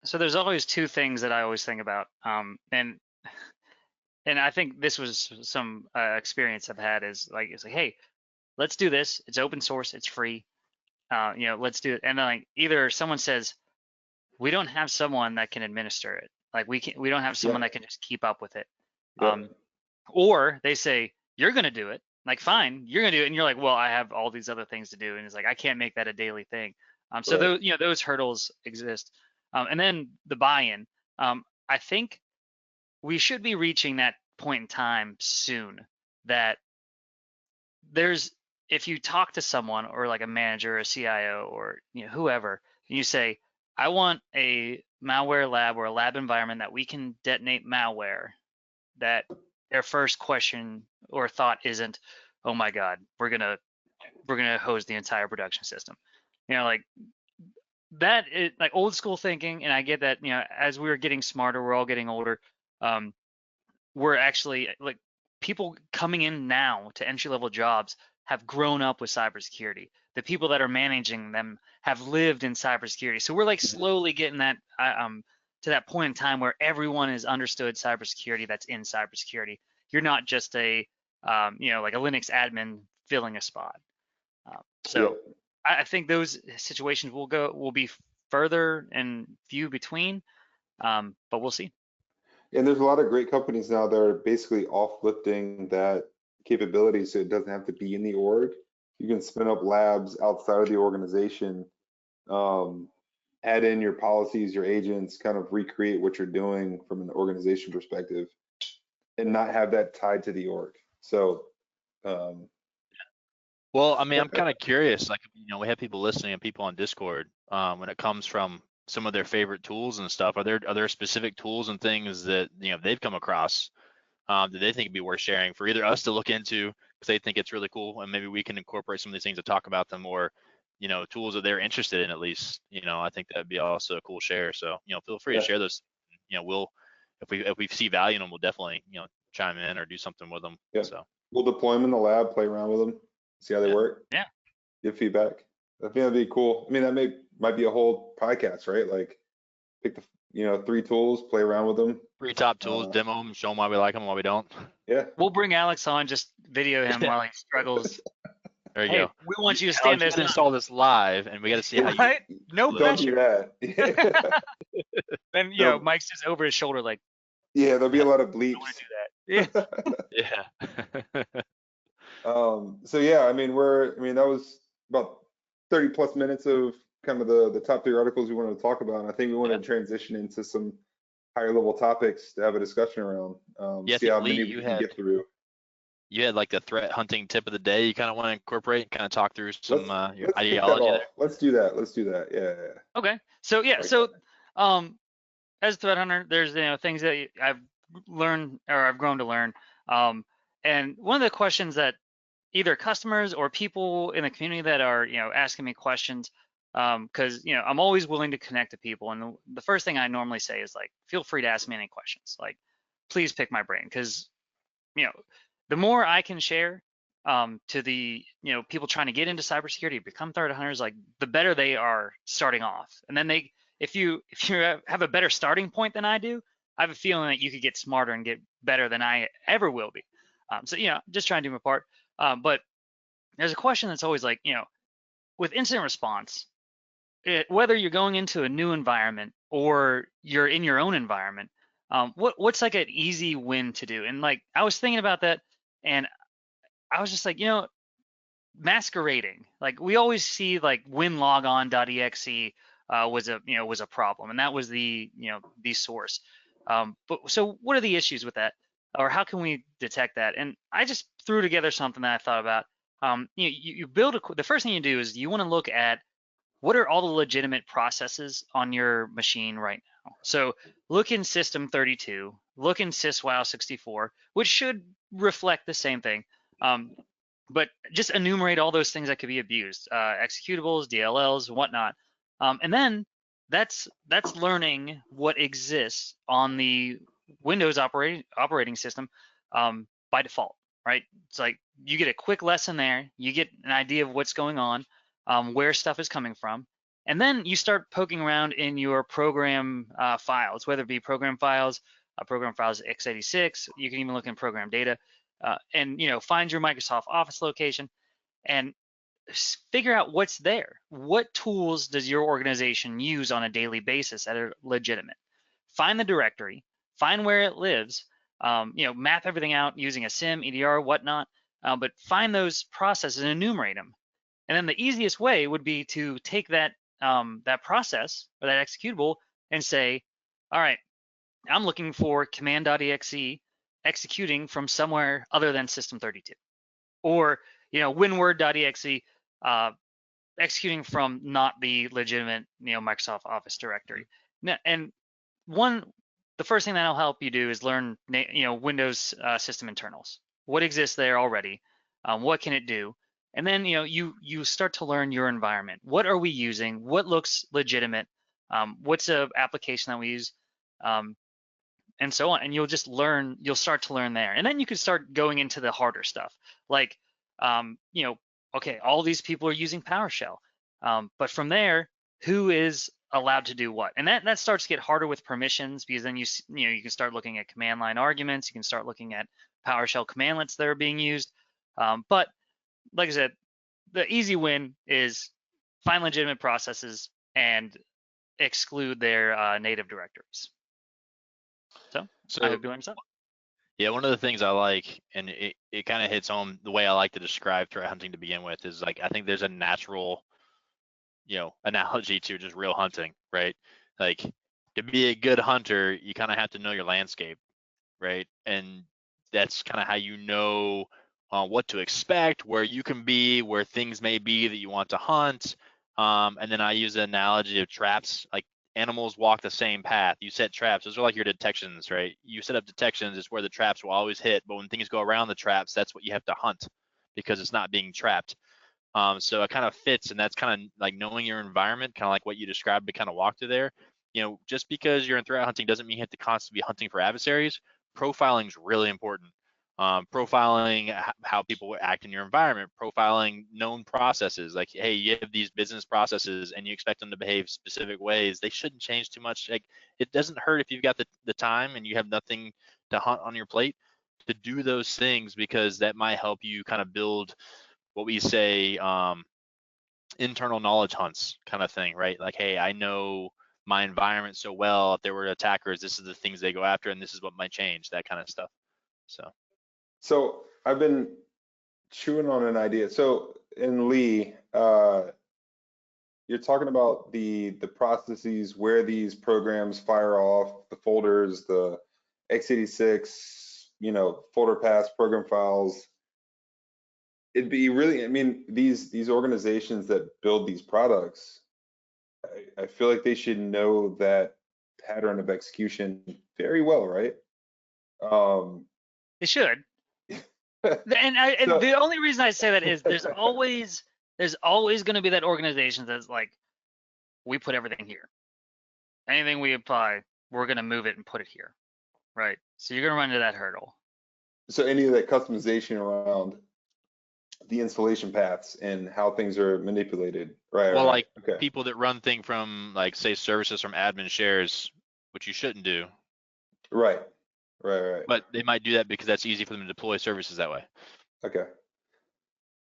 So there's always two things that I always think about, and I think this was some experience I've had is like, it's like, hey, let's do this. It's open source. It's free. Let's do it. And then like either someone says, we don't have someone that can administer it. Like we don't have someone that can just keep up with it. Or they say, you're going to do it. Like, fine, you're going to do it. And you're like, well, I have all these other things to do. And it's like, I can't make that a daily thing. So those hurdles exist. And then the buy-in, I think we should be reaching that point in time soon that if you talk to someone or like a manager, a CIO, or whoever, and you say, I want a malware lab or a lab environment that we can detonate malware, that their first question or thought isn't, oh my God, we're gonna hose the entire production system. Like that is like old school thinking, and I get that, as we're getting smarter, we're all getting older. We're actually like people coming in now to entry level jobs have grown up with cybersecurity. The people that are managing them have lived in cybersecurity. So we're like slowly getting that to that point in time where everyone has understood cybersecurity that's in cybersecurity. You're not just a like a Linux admin filling a spot. I think those situations will be further and few between, but we'll see. And there's a lot of great companies now that are basically offlifting that capability so it doesn't have to be in the org. You can spin up labs outside of the organization, add in your policies, your agents, kind of recreate what you're doing from an organization perspective and not have that tied to the org. So Well, I mean, I'm kind of curious. Like, we have people listening and people on Discord. When it comes from some of their favorite tools and stuff, are there specific tools and things that they've come across that they think would be worth sharing for either us to look into because they think it's really cool, and maybe we can incorporate some of these things to talk about them, or tools that they're interested in at least. I think that'd be also a cool share. So feel free to share those. We'll if we see value in them, we'll definitely chime in or do something with them. Yeah. So we'll deploy them in the lab, play around with them, see how they work. Yeah. Give feedback. I think that'd be cool. I mean, that might be a whole podcast, right? Like pick the 3 tools, play around with them. 3 top tools, demo them, show them why we like them, why we don't. Yeah. We'll bring Alex on, just video him while he struggles. There you Hey, go. we want you to stand there. Alex, you install this live, and we got to see how you. Right? No Don't do pressure. that. And Mike's just over his shoulder, like, Yeah, there'll be a lot of I bleeps. want to do that. Yeah. Yeah. So yeah, I mean, that was about 30 plus minutes of kind of the top 3 articles we wanted to talk about. And I think we want to transition into some higher level topics to have a discussion around. See how many we can get through. You had like the threat hunting tip of the day you kind of want to incorporate and kind of talk through some your let's ideology there. Let's do that. Yeah. Okay. So as a threat hunter, there's things that I've learned or I've grown to learn. And one of the questions that either customers or people in the community that are asking me questions, because I'm always willing to connect to people, and the first thing I normally say is like, feel free to ask me any questions. Like, please pick my brain, because the more I can share to the people trying to get into cybersecurity, become threat hunters, like the better they are starting off. And then if you have a better starting point than I do, I have a feeling that you could get smarter and get better than I ever will be. So just trying to do my part. But there's a question that's always like, with incident response, whether you're going into a new environment or you're in your own environment, what's like an easy win to do? And like I was thinking about that, and I was just like, masquerading. Like we always see like winlogon.exe was a problem, and that was the source. But so what are the issues with that, or how can we detect that? And I just threw together something that I thought about. You build the first thing you do is you want to look at what are all the legitimate processes on your machine right now. So look in system32, look in syswow64, which should reflect the same thing. But just enumerate all those things that could be abused, executables, DLLs, whatnot. And then that's learning what exists on the Windows operating system by default, right? It's like you get a quick lesson there, you get an idea of what's going on, where stuff is coming from, and then you start poking around in your program files, whether it be program files x86. You can even look in program data, and find your Microsoft Office location and figure out what's there. What tools does your organization use on a daily basis that are legitimate? Find the directory, find where it lives, map everything out using a SIM, EDR, whatnot, but find those processes and enumerate them. And then the easiest way would be to take that that process or that executable and say, all right, I'm looking for command.exe executing from somewhere other than system32, or winword.exe executing from not the legitimate Microsoft Office directory. And the first thing that'll help you do is learn Windows system internals. What exists there already? What can it do? And then you start to learn your environment. What are we using? What looks legitimate? What's a application that we use? And so on. And you'll start to learn there. And then you can start going into the harder stuff. Like, okay, all these people are using PowerShell. But from there, who is allowed to do what? And that starts to get harder with permissions, because then you can start looking at command line arguments. You can start looking at PowerShell commandlets that are being used. But like I said, the easy win is find legitimate processes and exclude their native directories. So I hope you learned something. Yeah, one of the things I like, and it kind of hits home the way I like to describe threat hunting to begin with, is like I think there's a natural, analogy to just real hunting, right? Like to be a good hunter, you kind of have to know your landscape, right? And that's kind of how what to expect, where you can be, where things may be that you want to hunt. And then I use the analogy of traps. Like animals walk the same path. You set traps. Those are like your detections, right? You set up detections. It's where the traps will always hit. But when things go around the traps, that's what you have to hunt because it's not being trapped. So it kind of fits, and that's kind of like knowing your environment, kind of like what you described to kind of walk through there. Just because you're in threat hunting doesn't mean you have to constantly be hunting for adversaries. Profiling is really important. Profiling how people act in your environment, profiling known processes. Like, hey, you have these business processes and you expect them to behave specific ways. They shouldn't change too much. Like, it doesn't hurt if you've got the time and you have nothing to hunt on your plate to do those things, because that might help you kind of build what we say internal knowledge hunts kind of thing, right? Like, hey, I know my environment so well. If there were attackers, this is the things they go after, and this is what might change, that kind of stuff. So I've been chewing on an idea. So in Lee, you're talking about the processes where these programs fire off, the folders, the x86, folder paths, program files. It'd be really, I mean, these organizations that build these products, I feel like they should know that pattern of execution very well, right? They should. So- The only reason I say that is there's always going to be that organization that's like, we put everything here. Anything we apply, we're going to move it and put it here, right? So you're going to run into that hurdle. So any of that customization around the installation paths and how things are manipulated, right? Well, right. like Okay. people that run thing from, like, say, services from admin shares, which you shouldn't do. Right. But they might do that because that's easy for them to deploy services that way. Okay.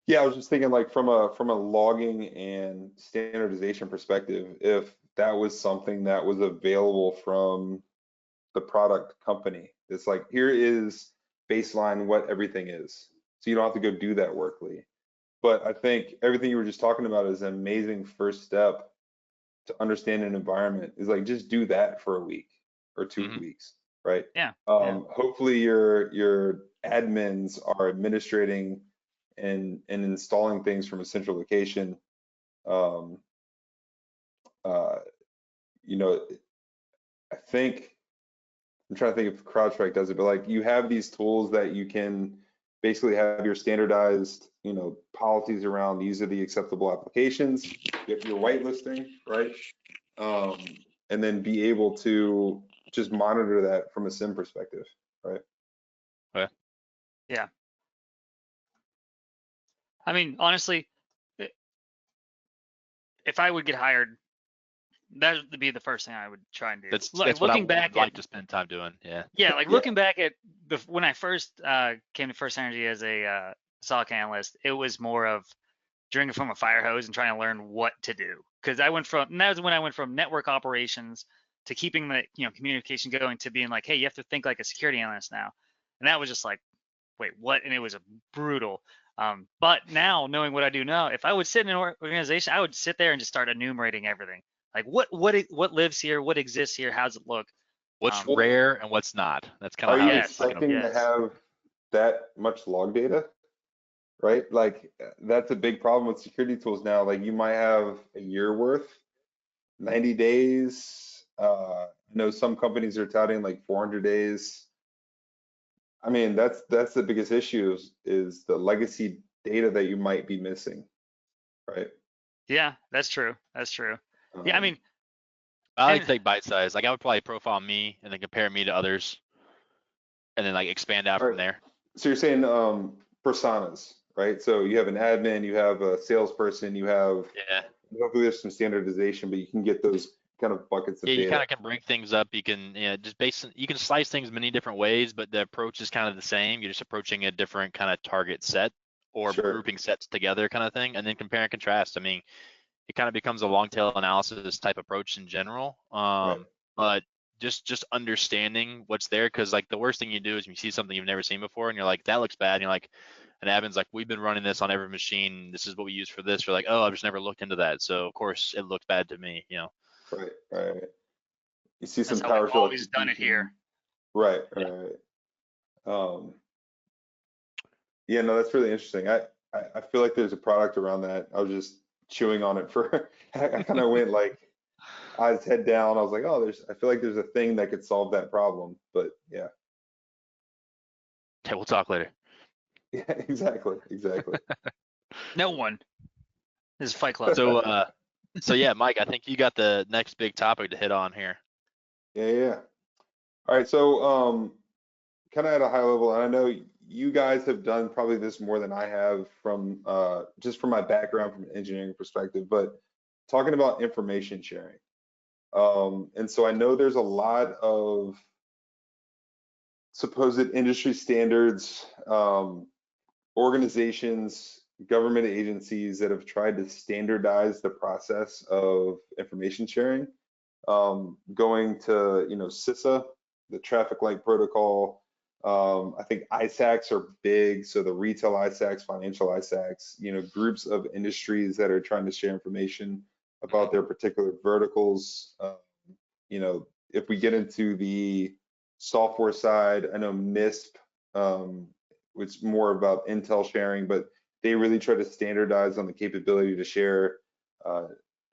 Yeah, I was just thinking, like, from a logging and standardization perspective, if that was something that was available from the product company, it's like, here is baseline what everything is, so you don't have to go do that work, Lee. But I think everything you were just talking about is an amazing first step to understand an environment. Is like, just do that for a week or 2 weeks, right? Yeah. Hopefully your admins are administrating and installing things from a central location. I think, I'm trying to think if CrowdStrike does it, but like, you have these tools that you can basically have your standardized, policies around, these are the acceptable applications, you have your whitelisting, right? And then be able to just monitor that from a SIM perspective, right? Okay. Yeah. I mean, honestly, if I would get hired, that would be the first thing I would try and do. That's like, what I looking would back like at, to spend time doing. Yeah. yeah, like looking back at when I first came to First Energy as a SOC analyst, it was more of drinking from a fire hose and trying to learn what to do. Because that was when I went from network operations to keeping the communication going to being like, hey, you have to think like a security analyst now. And that was just like, wait, what? And it was brutal. But now, knowing what I do now, if I would sit in an organization, I would sit there and just start enumerating everything. Like what lives here, what exists here, how's it look? What's rare and what's not. That's kind of Are how you it's expecting to have that much log data? Right? Like, that's a big problem with security tools now. Like, you might have a year worth, 90 days. I know some companies are touting like 400 days. I mean, that's the biggest issue is the legacy data that you might be missing, right? Yeah, that's true. Yeah, I mean, I like to take bite size. Like, I would probably profile me and then compare me to others, and then like expand out from there. So you're saying personas, right? So you have an admin, you have a salesperson, you have, hopefully there's some standardization, but you can get those kind of buckets of data. You kind of can break things up. You can you can slice things many different ways, but the approach is kind of the same. You're just approaching a different kind of target set or grouping sets together kind of thing, and then compare and contrast. I mean, it kind of becomes a long tail analysis type approach in general. But just understanding what's there, because like the worst thing you do is you see something you've never seen before and you're like, that looks bad, and you're like, and admin's like, we've been running this on every machine, this is what we use for this. You're like, oh, I've just never looked into that, so of course it looks bad to me, Right. You see some that's how we've PowerShell always done it here. Right. Yeah, no, that's really interesting. I feel like there's a product around that. I was just chewing on it for, I kind of went like eyes head down. I was like, oh, I feel like there's a thing that could solve that problem. But yeah, Okay, we'll talk later. yeah, exactly, exactly. No one. This is Fight Club. So yeah, Mike, I think you got the next big topic to hit on here. Yeah. All right, so kind of at a high level, and I know you guys have done probably this more than I have from just from my background from an engineering perspective, but talking about information sharing. And so I know there's a lot of supposed industry standards, organizations, government agencies that have tried to standardize the process of information sharing, going to, CISA, the traffic light protocol. I think ISACs are big, so the retail ISACs, financial ISACs, groups of industries that are trying to share information about their particular verticals. If we get into the software side, I know MISP, which is more about Intel sharing, but they really try to standardize on the capability to share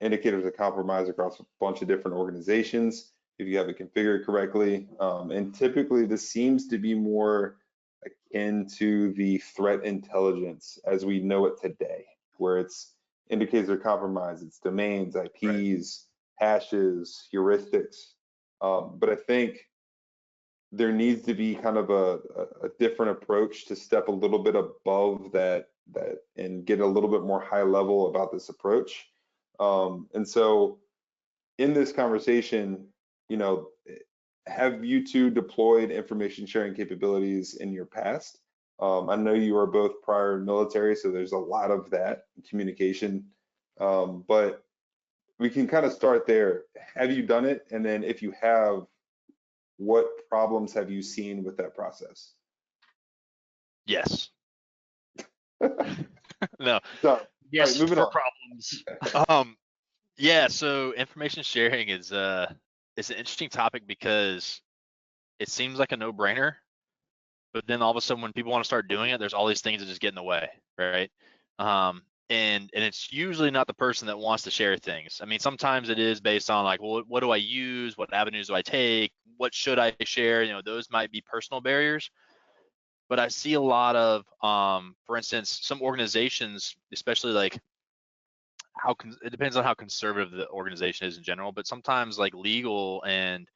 indicators of compromise across a bunch of different organizations if you have it configured correctly. And typically this seems to be more akin to the threat intelligence as we know it today, where it's indicators of compromise, it's domains, IPs, hashes, heuristics. But I think there needs to be kind of a different approach to step a little bit above that and get a little bit more high level about this approach. And so in this conversation, have you two deployed information sharing capabilities in your past? I know you are both prior military, so there's a lot of that communication, but we can kind of start there. Have you done it? And then if you have, what problems have you seen with that process? Yes. No. So, Yes, right, moving for on. problems. Yeah, so information sharing is it's an interesting topic because it seems like a no-brainer, but then all of a sudden when people want to start doing it, there's all these things that just get in the way, right? And it's usually not the person that wants to share things. I mean, sometimes it is based on like, well, what do I use? What avenues do I take? What should I share? Those might be personal barriers. But I see a lot of, for instance, some organizations, especially like it depends on how conservative the organization is in general, but sometimes like legal and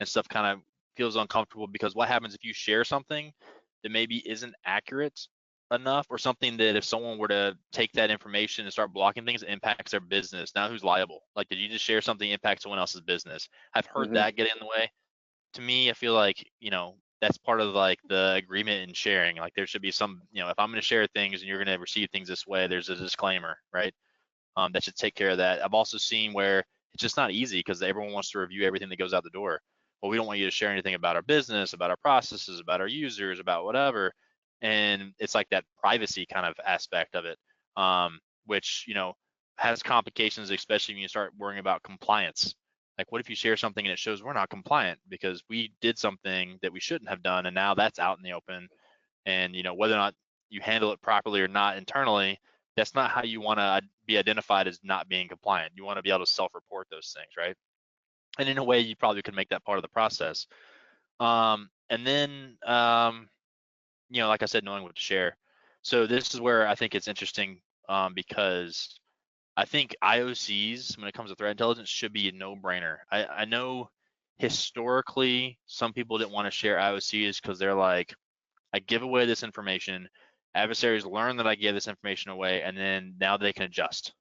stuff kind of feels uncomfortable because what happens if you share something that maybe isn't accurate enough, or something that if someone were to take that information and start blocking things, it impacts their business. Now who's liable? Like, did you just share something that impacts someone else's business? I've heard that get in the way. To me, I feel like, that's part of like the agreement in sharing. Like there should be some, if I'm going to share things and you're going to receive things this way, there's a disclaimer, right? That should take care of that. I've also seen where it's just not easy because everyone wants to review everything that goes out the door. Well, we don't want you to share anything about our business, about our processes, about our users, about whatever. And it's like that privacy kind of aspect of it, which, has complications, especially when you start worrying about compliance. Like, what if you share something and it shows we're not compliant because we did something that we shouldn't have done, and now that's out in the open. And, whether or not you handle it properly or not internally, that's not how you want to be identified as not being compliant. You want to be able to self-report those things, right? And in a way, you probably could make that part of the process. And then, like I said, knowing what to share. So this is where I think it's interesting, because I think IOCs, when it comes to threat intelligence, should be a no-brainer. I know historically some people didn't want to share IOCs because they're like, I give away this information, adversaries learn that I gave this information away, and then now they can adjust.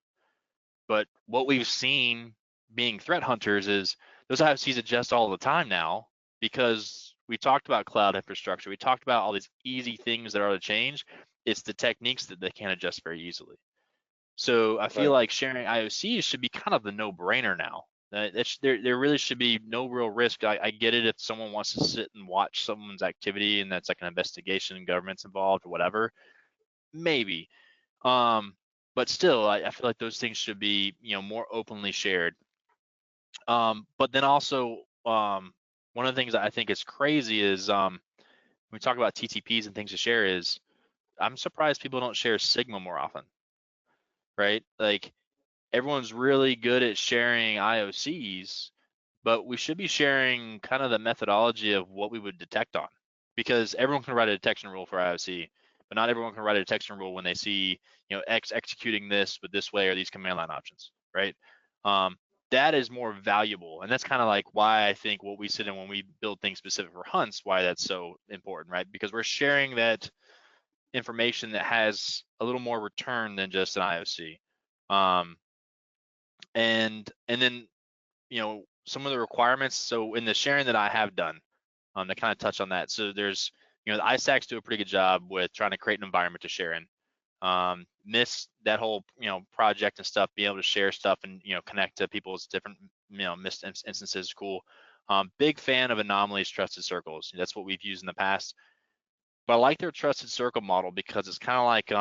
But what we've seen being threat hunters is those IOCs adjust all the time now, because we talked about cloud infrastructure. We talked about all these easy things that are to change. It's the techniques that they can't adjust very easily. So I feel like sharing IOCs should be kind of the no-brainer now. There really should be no real risk. I get it if someone wants to sit and watch someone's activity and that's like an investigation and government's involved or whatever, maybe. But still, I feel like those things should be, more openly shared. But then also, one of the things that I think is crazy is when we talk about TTPs and things to share is I'm surprised people don't share Sigma more often, right? Like everyone's really good at sharing IOCs, but we should be sharing kind of the methodology of what we would detect on, because everyone can write a detection rule for IOC, but not everyone can write a detection rule when they see, X executing this with this way or these command line options, right? That is more valuable, and that's kind of like why I think what we sit in when we build things specific for hunts, why that's so important, right? Because we're sharing that information that has a little more return than just an IOC. And then some of the requirements. So in the sharing that I have done, to kind of touch on that. So there's, the ISACs do a pretty good job with trying to create an environment to share in. Miss that whole, project and stuff, being able to share stuff and, connect to people's different, missed instances is cool. Big fan of anomalies, trusted circles. That's what we've used in the past. But I like their trusted circle model because it's kind of like,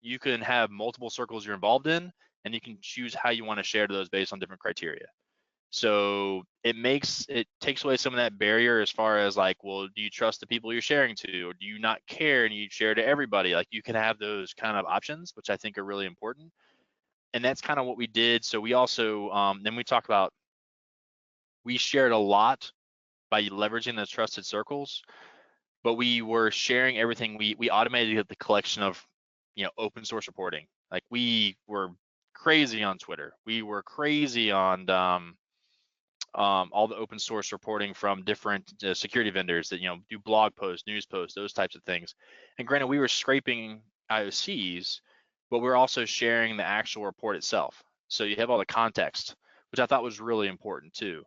you can have multiple circles you're involved in, and you can choose how you want to share to those based on different criteria. So it takes away some of that barrier as far as like, well, do you trust the people you're sharing to, or do you not care and you share to everybody? Like you can have those kind of options, which I think are really important. And that's kind of what we did. So we also, then we talk about, we shared a lot by leveraging the trusted circles, but we were sharing everything. We automated the collection of, open source reporting. Like we were crazy on Twitter. We were crazy on, all the open source reporting from different security vendors that do blog posts, news posts, those types of things. And granted, we were scraping IOCs, but we're also sharing the actual report itself. So you have all the context, which I thought was really important too.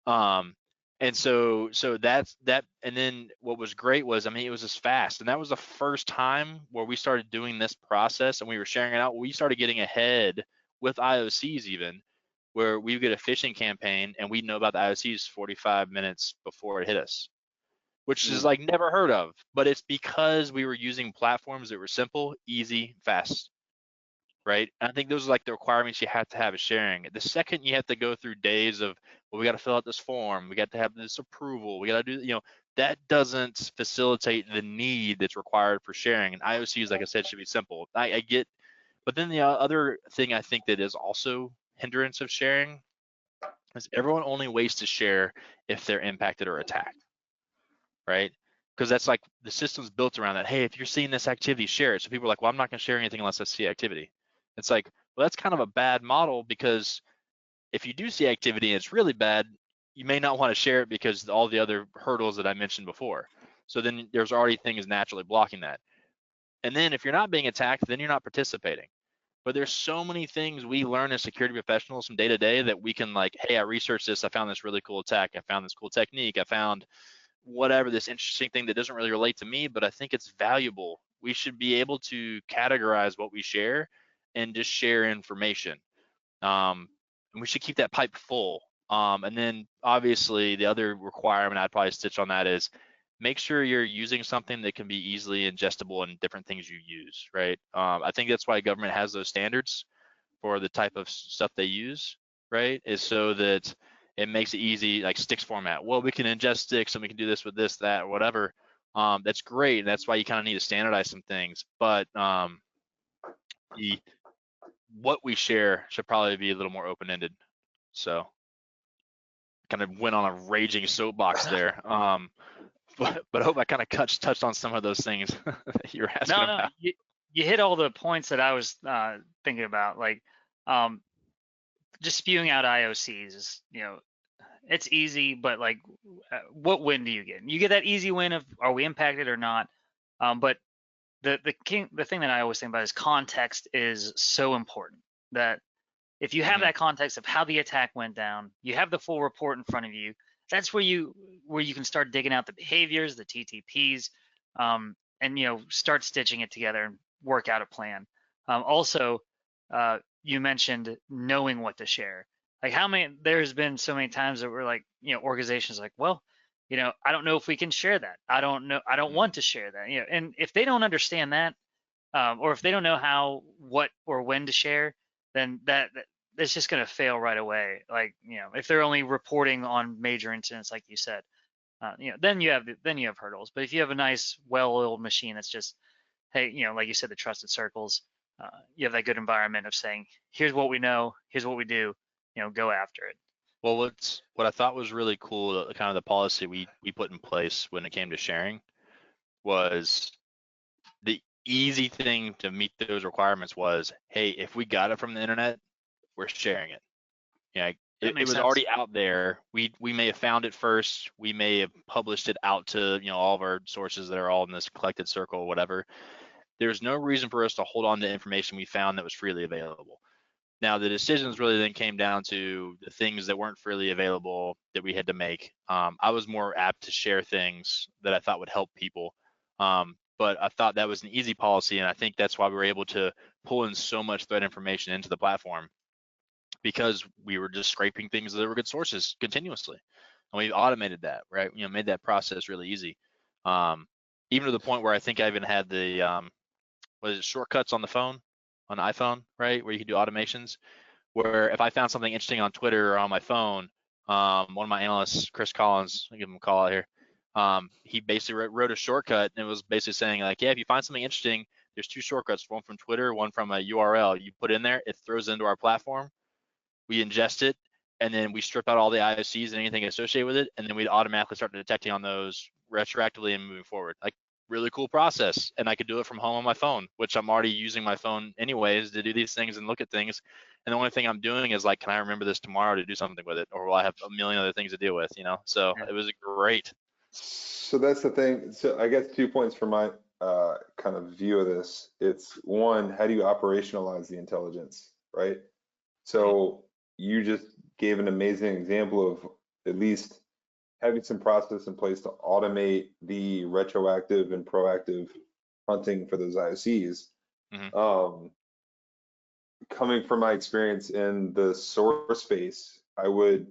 And so that's that. And then what was great was, it was just fast, and that was the first time where we started doing this process and we were sharing it out. We started getting ahead with IOCs even, where we get a phishing campaign and we know about the IOCs 45 minutes before it hit us, which is like never heard of, but it's because we were using platforms that were simple, easy, fast, right? And I think those are like the requirements you have to have is sharing. The second you have to go through days of, well, we got to fill out this form, we got to have this approval, we got to do, that doesn't facilitate the need that's required for sharing. And IOCs, like I said, should be simple. I get, but then the other thing I think that is also hindrance of sharing is everyone only waits to share if they're impacted or attacked, right? Because that's like the system's built around that. Hey, if you're seeing this activity, share it. So people are like, well, I'm not going to share anything unless I see activity. It's like, well, that's kind of a bad model, because if you do see activity and it's really bad, you may not want to share it because all the other hurdles that I mentioned before. So then there's already things naturally blocking that. And then if you're not being attacked, then you're not participating. But there's so many things we learn as security professionals from day to day that we can like, hey, I researched this, I found this really cool attack, I found this cool technique, I found whatever, this interesting thing that doesn't really relate to me, but I think it's valuable. We should be able to categorize what we share and just share information. And we should keep that pipe full. And then obviously the other requirement I'd probably stitch on that is make sure you're using something that can be easily ingestible in different things you use, right? I think that's why government has those standards for the type of stuff they use, right? Is so that it makes it easy, like sticks format. Well, we can ingest sticks and we can do this with this, that, or whatever. That's great. And that's why you kind of need to standardize some things. But what we share should probably be a little more open-ended. So kind of went on a raging soapbox there. But I hope I kind of touched on some of those things that you were asking about. No, you hit all the points that I was thinking about. Like, just spewing out IOCs is, it's easy, but like, what win do you get? You get that easy win of, are we impacted or not? But the thing that I always think about is context is so important. That if you have that context of how the attack went down, you have the full report in front of you. That's where you can start digging out the behaviors, the TTPs, and start stitching it together and work out a plan. Also, you mentioned knowing what to share. Like there's been so many times that we're like, organizations like, well, I don't know if we can share that. I don't know. I don't want to share that. And if they don't understand that, or if they don't know how, what, or when to share, then that's just going to fail right away. Like, if they're only reporting on major incidents, like you said. then you have hurdles. But if you have a nice, well-oiled machine that's just, hey, like you said, the trusted circles, you have that good environment of saying, here's what we know, here's what we do, go after it. Well, what I thought was really cool, kind of the policy we put in place when it came to sharing, was the easy thing to meet those requirements was, hey, if we got it from the internet, we're sharing it. It was already out there. We may have found it first. We may have published it out to all of our sources that are all in this collected circle, whatever. There's no reason for us to hold on to information we found that was freely available. Now, the decisions really then came down to the things that weren't freely available that we had to make. I was more apt to share things that I thought would help people. But I thought that was an easy policy, and I think that's why we were able to pull in so much threat information into the platform, because we were just scraping things that were good sources continuously. And we automated that, right? Made that process really easy. Even to the point where I think I even had the, shortcuts on the phone, on the iPhone, right? Where you can do automations, where if I found something interesting on Twitter or on my phone, one of my analysts, Chris Collins, I'll give him a call out here. He basically wrote a shortcut, and it was basically saying like, yeah, if you find something interesting, there's two shortcuts, one from Twitter, one from a URL. You put in there, it throws it into our platform. We ingest it, and then we strip out all the IOCs and anything associated with it, and then we'd automatically start detecting on those retroactively and moving forward. Like, really cool process, and I could do it from home on my phone, which I'm already using my phone anyways to do these things and look at things. And the only thing I'm doing is like, can I remember this tomorrow to do something with it, or will I have a million other things to deal with? So it was great. So that's the thing. So I guess 2 points from my kind of view of this. It's one, how do you operationalize the intelligence, right? So you just gave an amazing example of at least having some process in place to automate the retroactive and proactive hunting for those IOCs. Coming from my experience in the source space, I would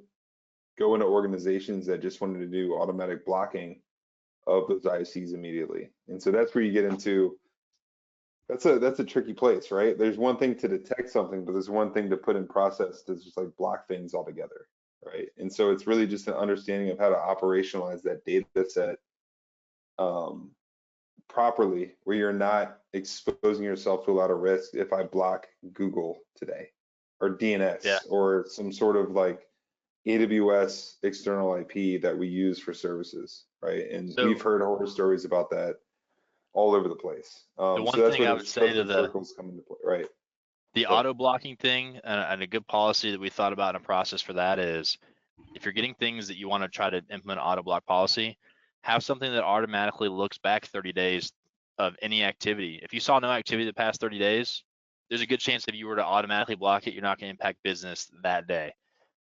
go into organizations that just wanted to do automatic blocking of those IOCs immediately. And so that's where you get into, that's a tricky place, right? There's one thing to detect something, but there's one thing to put in process to just like block things altogether, right? And so it's really just an understanding of how to operationalize that data set properly, where you're not exposing yourself to a lot of risk. If I block Google today, or DNS, or some sort of like AWS external IP that we use for services, right? And we've heard horror stories about that all over the place. The one thing I would say to the circles come into play, right? The auto blocking thing, and a good policy that we thought about in a process for that is, if you're getting things that you want to try to implement auto block policy, have something that automatically looks back 30 days of any activity. If you saw no activity the past 30 days, there's a good chance if you were to automatically block it, you're not going to impact business that day.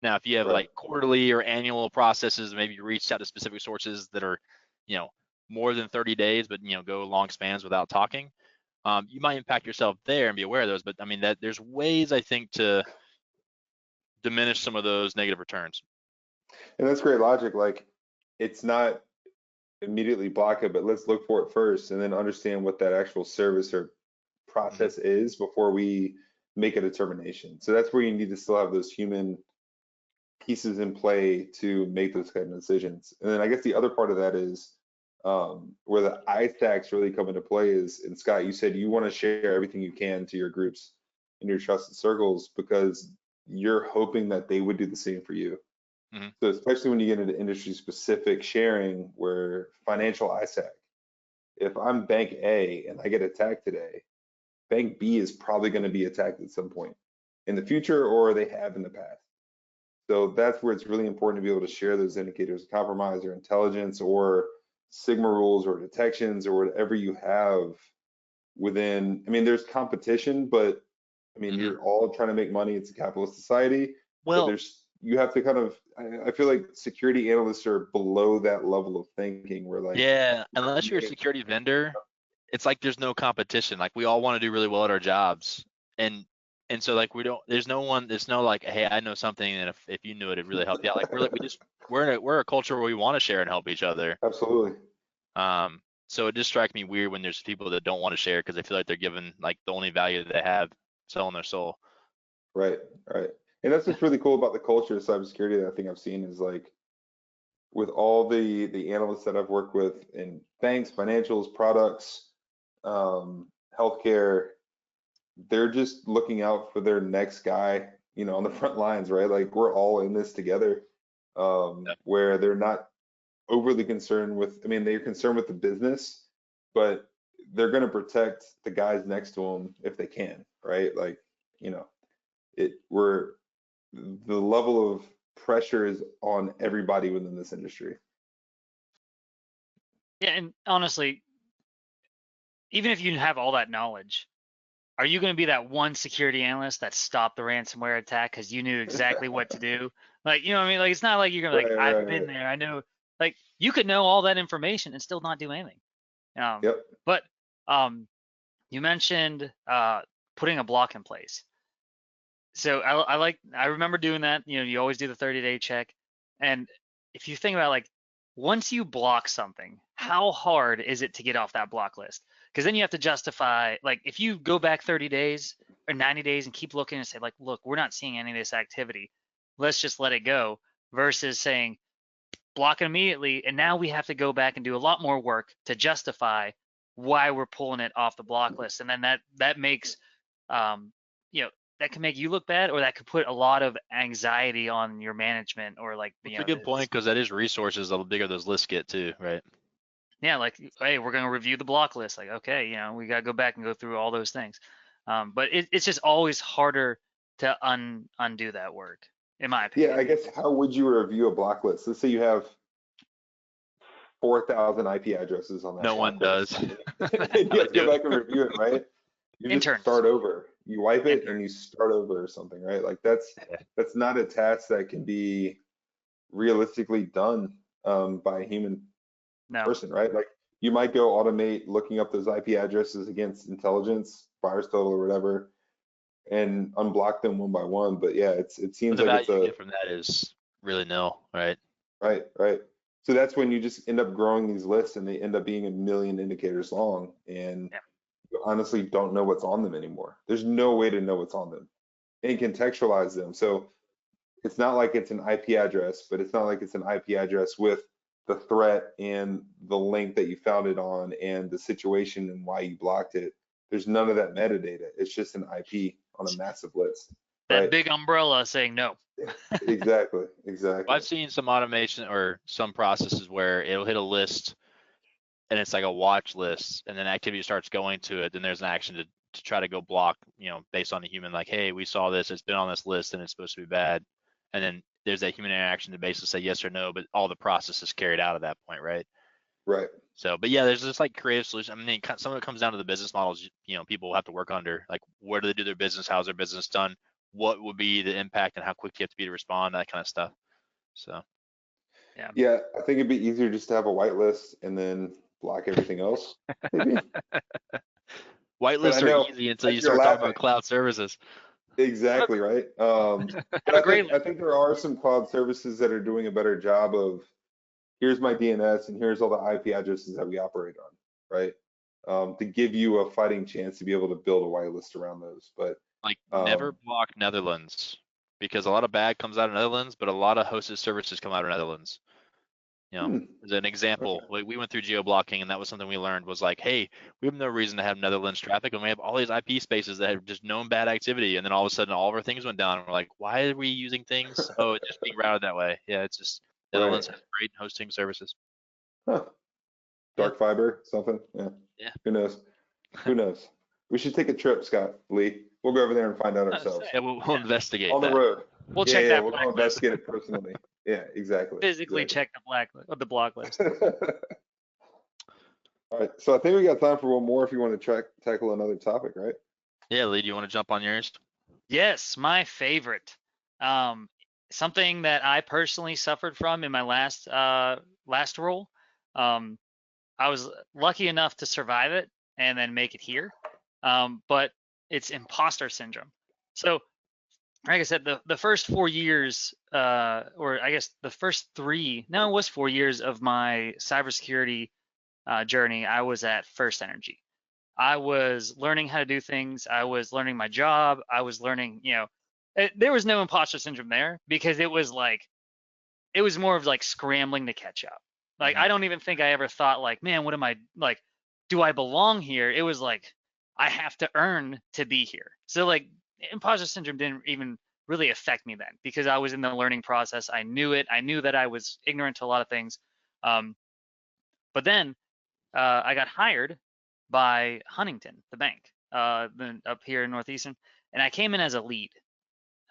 Now, if you have like quarterly or annual processes, maybe you reached out to specific sources that are, more than 30 days, but go long spans without talking, you might impact yourself there and be aware of those. But I mean, that there's ways, I think, to diminish some of those negative returns. And that's great logic. Like, it's not immediately block it, but let's look for it first and then understand what that actual service or process is before we make a determination. So that's where you need to still have those human pieces in play to make those kind of decisions. And then I guess the other part of that is where the ISACs really come into play is, and Scott, you said you want to share everything you can to your groups and your trusted circles because you're hoping that they would do the same for you. So especially when you get into industry specific sharing, where financial ISAC, if I'm bank A and I get attacked today, bank B is probably going to be attacked at some point in the future, or they have in the past. So that's where it's really important to be able to share those indicators of compromise or intelligence or Sigma rules or detections or whatever you have within. I mean, there's competition, but I mean, you're all trying to make money. It's a capitalist society. Well, you have to kind of, I feel like security analysts are below that level of thinking where like, unless you're a security vendor, it's like there's no competition. Like, we all want to do really well at our jobs, and so like there's no like, hey, I know something, and if you knew it, it'd really help you out. Like, we're a culture where we want to share and help each other. Absolutely. So it just strikes me weird when there's people that don't want to share because they feel like they're given like the only value that they have, selling their soul. Right. And that's what's really cool about the culture of cybersecurity that I think I've seen is like, with all the analysts that I've worked with in banks, financials, products, healthcare, they're just looking out for their next guy, on the front lines, right? Like we're all in this together, where they're not overly concerned with, they're concerned with the business, but they're going to protect the guys next to them if they can, right? Like, the level of pressure is on everybody within this industry. Yeah, and honestly, even if you have all that knowledge, are you going to be that one security analyst that stopped the ransomware attack because you knew exactly what to do? Like, you know what I mean? Like, it's not like you're going to I've been there, I know. Like, you could know all that information and still not do anything. Yep. But you mentioned putting a block in place. So I remember doing that. You always do the 30-day check. And if you think about like, once you block something, how hard is it to get off that block list? Because then you have to justify, like if you go back 30 days or 90 days and keep looking and say like, look, we're not seeing any of this activity, let's just let it go, versus saying block it immediately. And now we have to go back and do a lot more work to justify why we're pulling it off the block list. And then that makes, that can make you look bad, or that could put a lot of anxiety on your management, or like, That's a good point, because that is resources the bigger those lists get too, right? Yeah, like, hey, we're going to review the block list. Like, okay, we got to go back and go through all those things. But it's just always harder to undo that work, in my opinion. Yeah, I guess, how would you review a block list? Let's say you have 4,000 IP addresses on that. No one does. You have to go back and review it, right? You just start over. You wipe it and you start over or something, right? Like that's not a task that can be realistically done by a human person, right? Like you might go automate looking up those IP addresses against intelligence, virus total or whatever, and unblock them one by one. But yeah, it seems like the value you get from that is really nil, right? Right. So that's when you just end up growing these lists, and they end up being 1 million indicators long, and you honestly don't know what's on them anymore. There's no way to know what's on them and contextualize them. So it's not like it's an IP address, but it's not like it's an IP address with the threat and the link that you found it on and the situation and why you blocked it. There's none of that metadata. It's just an IP on a massive list. That big umbrella saying no. Exactly. Well, I've seen some automation or some processes where it'll hit a list and it's like a watch list, and then activity starts going to it. Then there's an action to try to go block, based on the human, like, hey, we saw this, it's been on this list and it's supposed to be bad. And then there's that human interaction to basically say yes or no, but all the process is carried out at that point, right? Right. So, but yeah, there's just like creative solutions. Some of it comes down to the business models, people have to work under, like, where do they do their business? How's their business done? What would be the impact and how quick you have to be to respond, that kind of stuff. So, yeah, I think it'd be easier just to have a whitelist and then block everything else. Maybe. Whitelists are easy until you start talking about cloud services. Exactly, right. I think there are some cloud services that are doing a better job of, here's my DNS and here's all the IP addresses that we operate on, right? To give you a fighting chance to be able to build a whitelist around those. But like, never block Netherlands, because a lot of bad comes out of Netherlands, but a lot of hosted services come out of Netherlands. As an example, we went through geo-blocking, and that was something we learned was like, hey, we have no reason to have Netherlands traffic, and we have all these IP spaces that have just known bad activity, and then all of a sudden all of our things went down, and we're like, why are we using things? Oh, it's just being routed that way. Yeah, it's just Netherlands has great hosting services. Dark fiber, something. Yeah. Who knows? We should take a trip, Scott Lee. We'll go over there and find out ourselves. Yeah, we'll investigate on the road. We'll check that. We'll go investigate it personally. Yeah, exactly. Physically check the block list. All right, so I think we got time for one more if you want to tackle another topic, right? Yeah, Lee, do you want to jump on yours? Yes, my favorite. Something that I personally suffered from in my last role. I was lucky enough to survive it and then make it here. But it's imposter syndrome. So, like I said, the first 4 years, or I guess the first 3, no, it was 4 years of my cybersecurity journey, I was at First Energy. I was learning how to do things. I was learning my job. I was learning, there was no imposter syndrome there, because it was like, it was more of like scrambling to catch up. Like, I don't even think I ever thought like, man, what am I like? Do I belong here? It was like, I have to earn to be here. So like, imposter syndrome didn't even really affect me then because I was in the learning process. I knew it. I knew that I was ignorant to a lot of things. But then I got hired by Huntington, the bank, up here in Northeastern, and I came in as a lead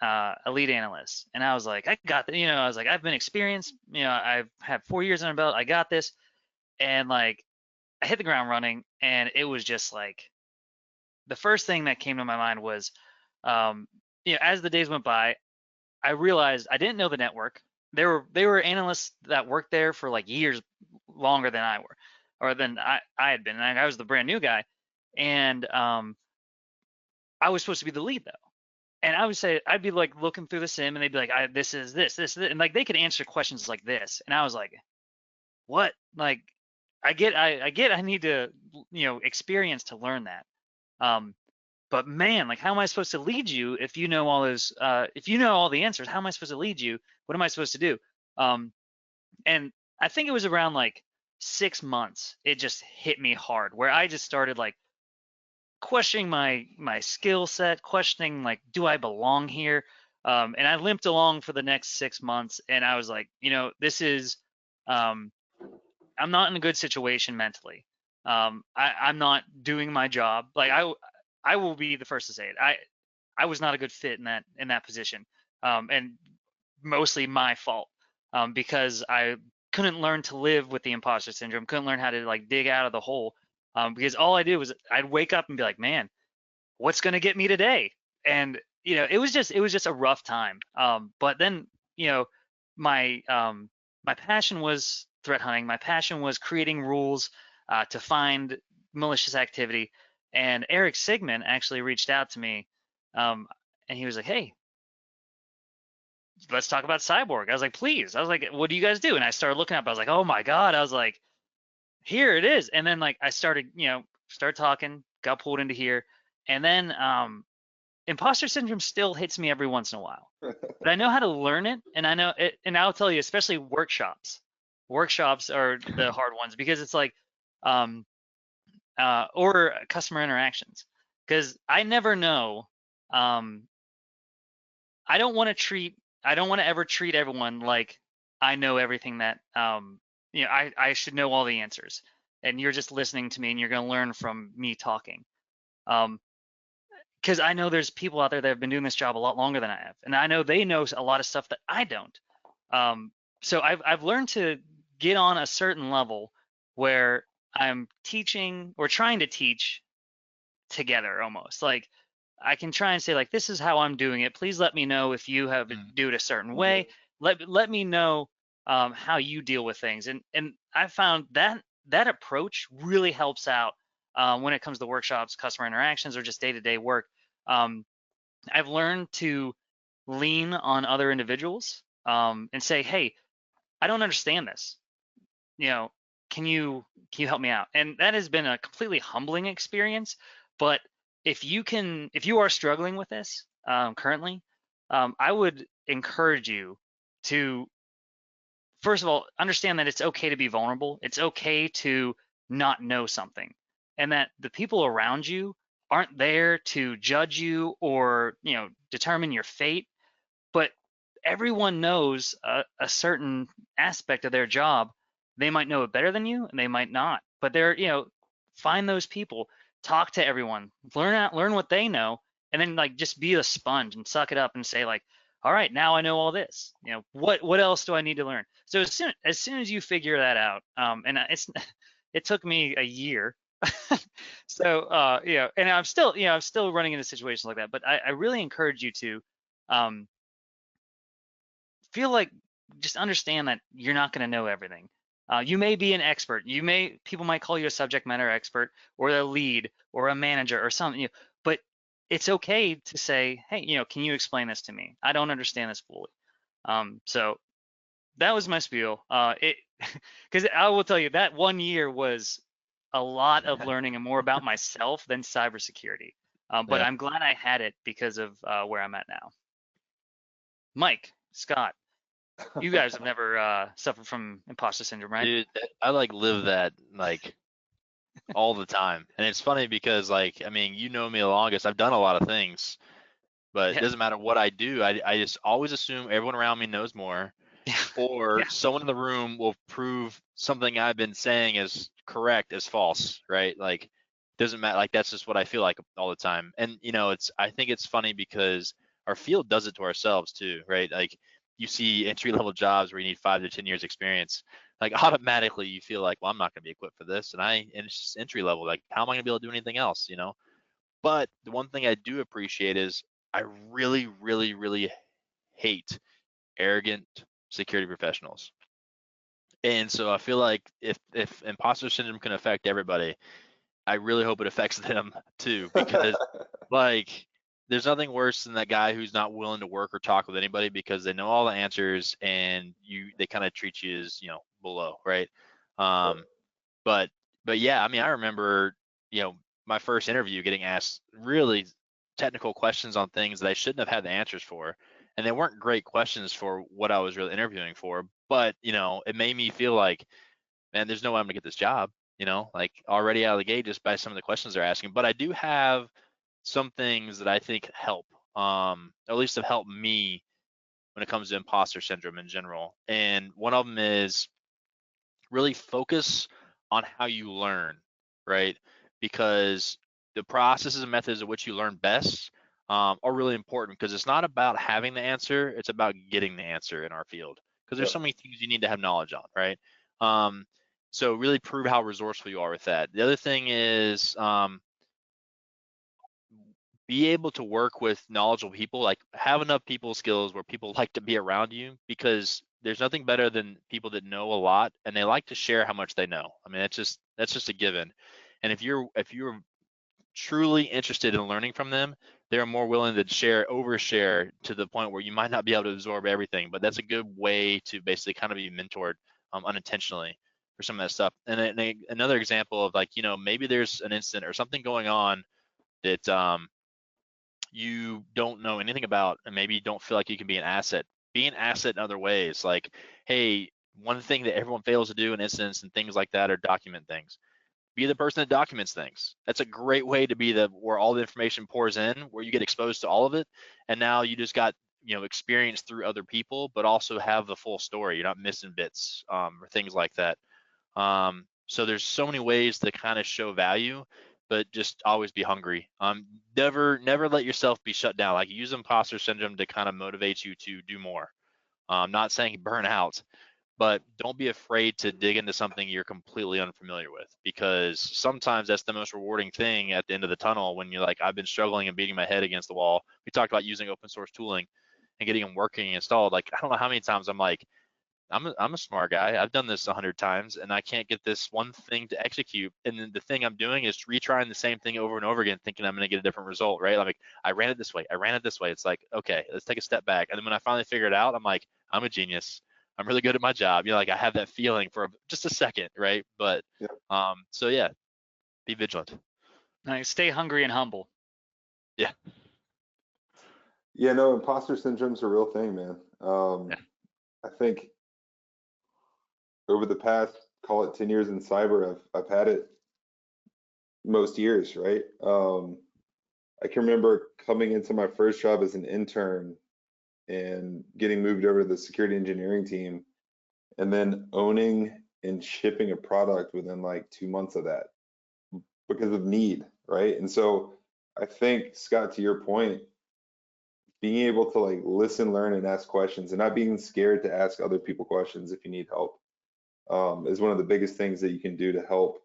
analyst. And I was like, I got the, I was like, I've been experienced, I've had 4 years on my belt. I got this. And like, I hit the ground running, and it was just like, the first thing that came to my mind was, as the days went by, I realized I didn't know the network. They were analysts that worked there for like years longer than I were, or than I had been. And I was the brand new guy, and I was supposed to be the lead though. And I would say I'd be like looking through the sim, and they'd be like, "This is this," and like they could answer questions like this, and I was like, "What?" Like, I get I need to experience to learn that. But man, like, how am I supposed to lead you if you know all those? If you know all the answers, how am I supposed to lead you? What am I supposed to do? And I think it was around like 6 months, it just hit me hard, where I just started like questioning my skill set, questioning like, do I belong here? And I limped along for the next 6 months, and I was like, this is, I'm not in a good situation mentally. I'm not doing my job. Like, I will be the first to say it. I was not a good fit in that position, and mostly my fault, because I couldn't learn to live with the imposter syndrome, couldn't learn how to like dig out of the hole, because all I did was I'd wake up and be like, man, what's gonna get me today? And it was just a rough time. But then my my passion was threat hunting. My passion was creating rules to find malicious activity. And Eric Sigmund actually reached out to me, and he was like, hey, let's talk about Cyborg. I was like, please. I was like, what do you guys do? And I started looking up. I was like, oh my God. I was like, here it is. And then like I started, start talking, got pulled into here. And then imposter syndrome still hits me every once in a while. But I know how to learn it. And I know it, and I'll tell you, especially workshops. Workshops are the hard ones, because it's like or customer interactions, because I never know. I don't want to ever treat everyone like I know everything that I should know all the answers, and you're just listening to me and you're going to learn from me talking. Because I know there's people out there that have been doing this job a lot longer than I have, and I know they know a lot of stuff that I don't. So I've learned to get on a certain level where I'm teaching or trying to teach together, almost like I can try and say like, this is how I'm doing it. Please let me know if you have to do it a certain way. Let me know how you deal with things. And I found that approach really helps out when it comes to workshops, customer interactions, or just day-to-day work. I've learned to lean on other individuals and say, hey, I don't understand this. Can you help me out? And that has been a completely humbling experience. But if you are struggling with this currently, I would encourage you to, first of all, understand that it's okay to be vulnerable. It's okay to not know something, and that the people around you aren't there to judge you or determine your fate. But everyone knows a certain aspect of their job. They might know it better than you, and they might not. But find those people, talk to everyone, learn what they know, and then like just be a sponge and suck it up and say like, all right, now I know all this. What else do I need to learn? So as soon as you figure that out, and it took me a year. So and I'm still running into situations like that. But I really encourage you to feel like, just understand that you're not going to know everything. You may be an expert. People might call you a subject matter expert or a lead or a manager or something, but it's okay to say, hey, can you explain this to me? I don't understand this fully. So that was my spiel. Because I will tell you that 1 year was a lot of learning and more about myself than cybersecurity. But I'm glad I had it because of where I'm at now. Mike, Scott, You guys have never suffered from imposter syndrome, right? Dude, I like live that like all the time. And it's funny because like, I mean, you know me the longest. I've done a lot of things, but it Yeah. doesn't matter what I do. I just always assume everyone around me knows more, or Yeah. someone in the room will prove something I've been saying is correct as false, right? Like, doesn't matter. Like, that's just what I feel like all the time. And, you know, I think it's funny because our field does it to ourselves too, right? Like, you see entry level jobs where you need 5 to 10 years experience. Like, automatically you feel like, well, I'm not going to be equipped for this. And it's just entry level. Like, how am I going to be able to do anything else, you know? But the one thing I do appreciate is I really, really, really hate arrogant security professionals. And so I feel like if imposter syndrome can affect everybody, I really hope it affects them too, because like there's nothing worse than that guy who's not willing to work or talk with anybody because they know all the answers and they kind of treat you as, you know, below, right? Um, but yeah, I mean, I remember, you know, my first interview getting asked really technical questions on things that I shouldn't have had the answers for. And they weren't great questions for what I was really interviewing for, but you know, it made me feel like, man, there's no way I'm gonna get this job, you know, like already out of the gate just by some of the questions they're asking. But I do have some things that I think help, at least have helped me when it comes to imposter syndrome in general. And one of them is really focus on how you learn, right? Because the processes and methods of which you learn best are really important because it's not about having the answer, it's about getting the answer in our field because there's so many things you need to have knowledge on, right? So really prove how resourceful you are with that. The other thing is be able to work with knowledgeable people, like have enough people skills where people like to be around you because there's nothing better than people that know a lot and they like to share how much they know. I mean, that's just a given. And if you're truly interested in learning from them, they're more willing to overshare to the point where you might not be able to absorb everything, but that's a good way to basically kind of be mentored unintentionally for some of that stuff. And then another example of like, you know, maybe there's an incident or something going on that you don't know anything about and maybe you don't feel like you can be an asset. Be an asset in other ways. Like, hey, one thing that everyone fails to do in incidents and things like that are document things. Be the person that documents things. That's a great way to be where all the information pours in, where you get exposed to all of it. And now you just got, you know, experience through other people, but also have the full story. You're not missing bits or things like that. So there's so many ways to kind of show value, but just always be hungry. Never let yourself be shut down. Like use imposter syndrome to kind of motivate you to do more. Not saying burn out, but don't be afraid to dig into something you're completely unfamiliar with because sometimes that's the most rewarding thing at the end of the tunnel when you're like, I've been struggling and beating my head against the wall. We talked about using open source tooling and getting them working and installed. Like, I don't know how many times I'm like, I'm a smart guy. I've done this 100 times and I can't get this one thing to execute. And then the thing I'm doing is retrying the same thing over and over again, thinking I'm going to get a different result, right? I'm like, I ran it this way. It's like, okay, let's take a step back. And then when I finally figure it out, I'm like, I'm a genius. I'm really good at my job. You know, like I have that feeling for just a second, right? But so yeah, be vigilant. Nice. Stay hungry and humble. Yeah. Yeah, no, imposter syndrome's a real thing, man. I think over the past, call it 10 years in cyber, I've had it most years, right? I can remember coming into my first job as an intern and getting moved over to the security engineering team and then owning and shipping a product within like 2 months of that because of need, right? And so I think, Scott, to your point, being able to like listen, learn, and ask questions and not being scared to ask other people questions if you need help is one of the biggest things that you can do to help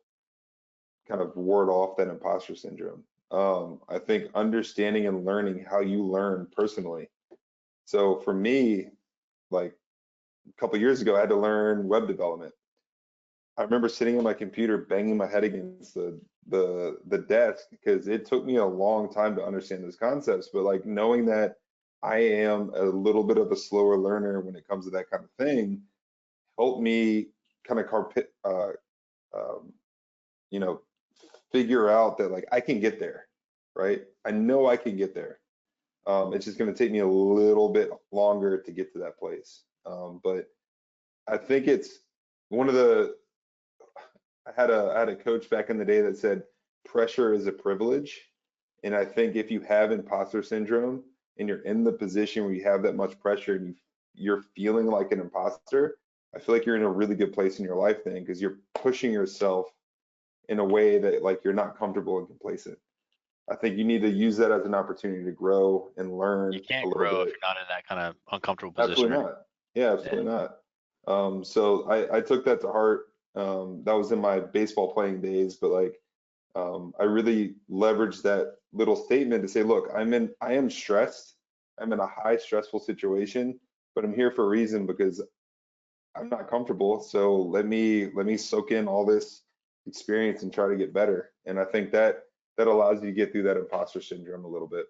kind of ward off that imposter syndrome. I think understanding and learning how you learn personally. So for me, like a couple years ago, I had to learn web development. I remember sitting on my computer, banging my head against the desk because it took me a long time to understand those concepts. But like knowing that I am a little bit of a slower learner when it comes to that kind of thing helped me kind of you know, figure out that like I can get there, right? I know I can get there. It's just going to take me a little bit longer to get to that place. But I think it's one of the, I had a coach back in the day that said pressure is a privilege. And I think if you have imposter syndrome and you're in the position where you have that much pressure and you're feeling like an imposter, I feel like you're in a really good place in your life then, because you're pushing yourself in a way that like you're not comfortable and complacent. I think you need to use that as an opportunity to grow and learn. You can't grow if you're not in that kind of uncomfortable position. Absolutely not. Yeah, absolutely not. So I took that to heart. That was in my baseball playing days, but like I really leveraged that little statement to say, look, I am stressed. I'm in a high stressful situation, but I'm here for a reason, because I'm not comfortable. So let me soak in all this experience and try to get better. And I think that allows you to get through that imposter syndrome a little bit.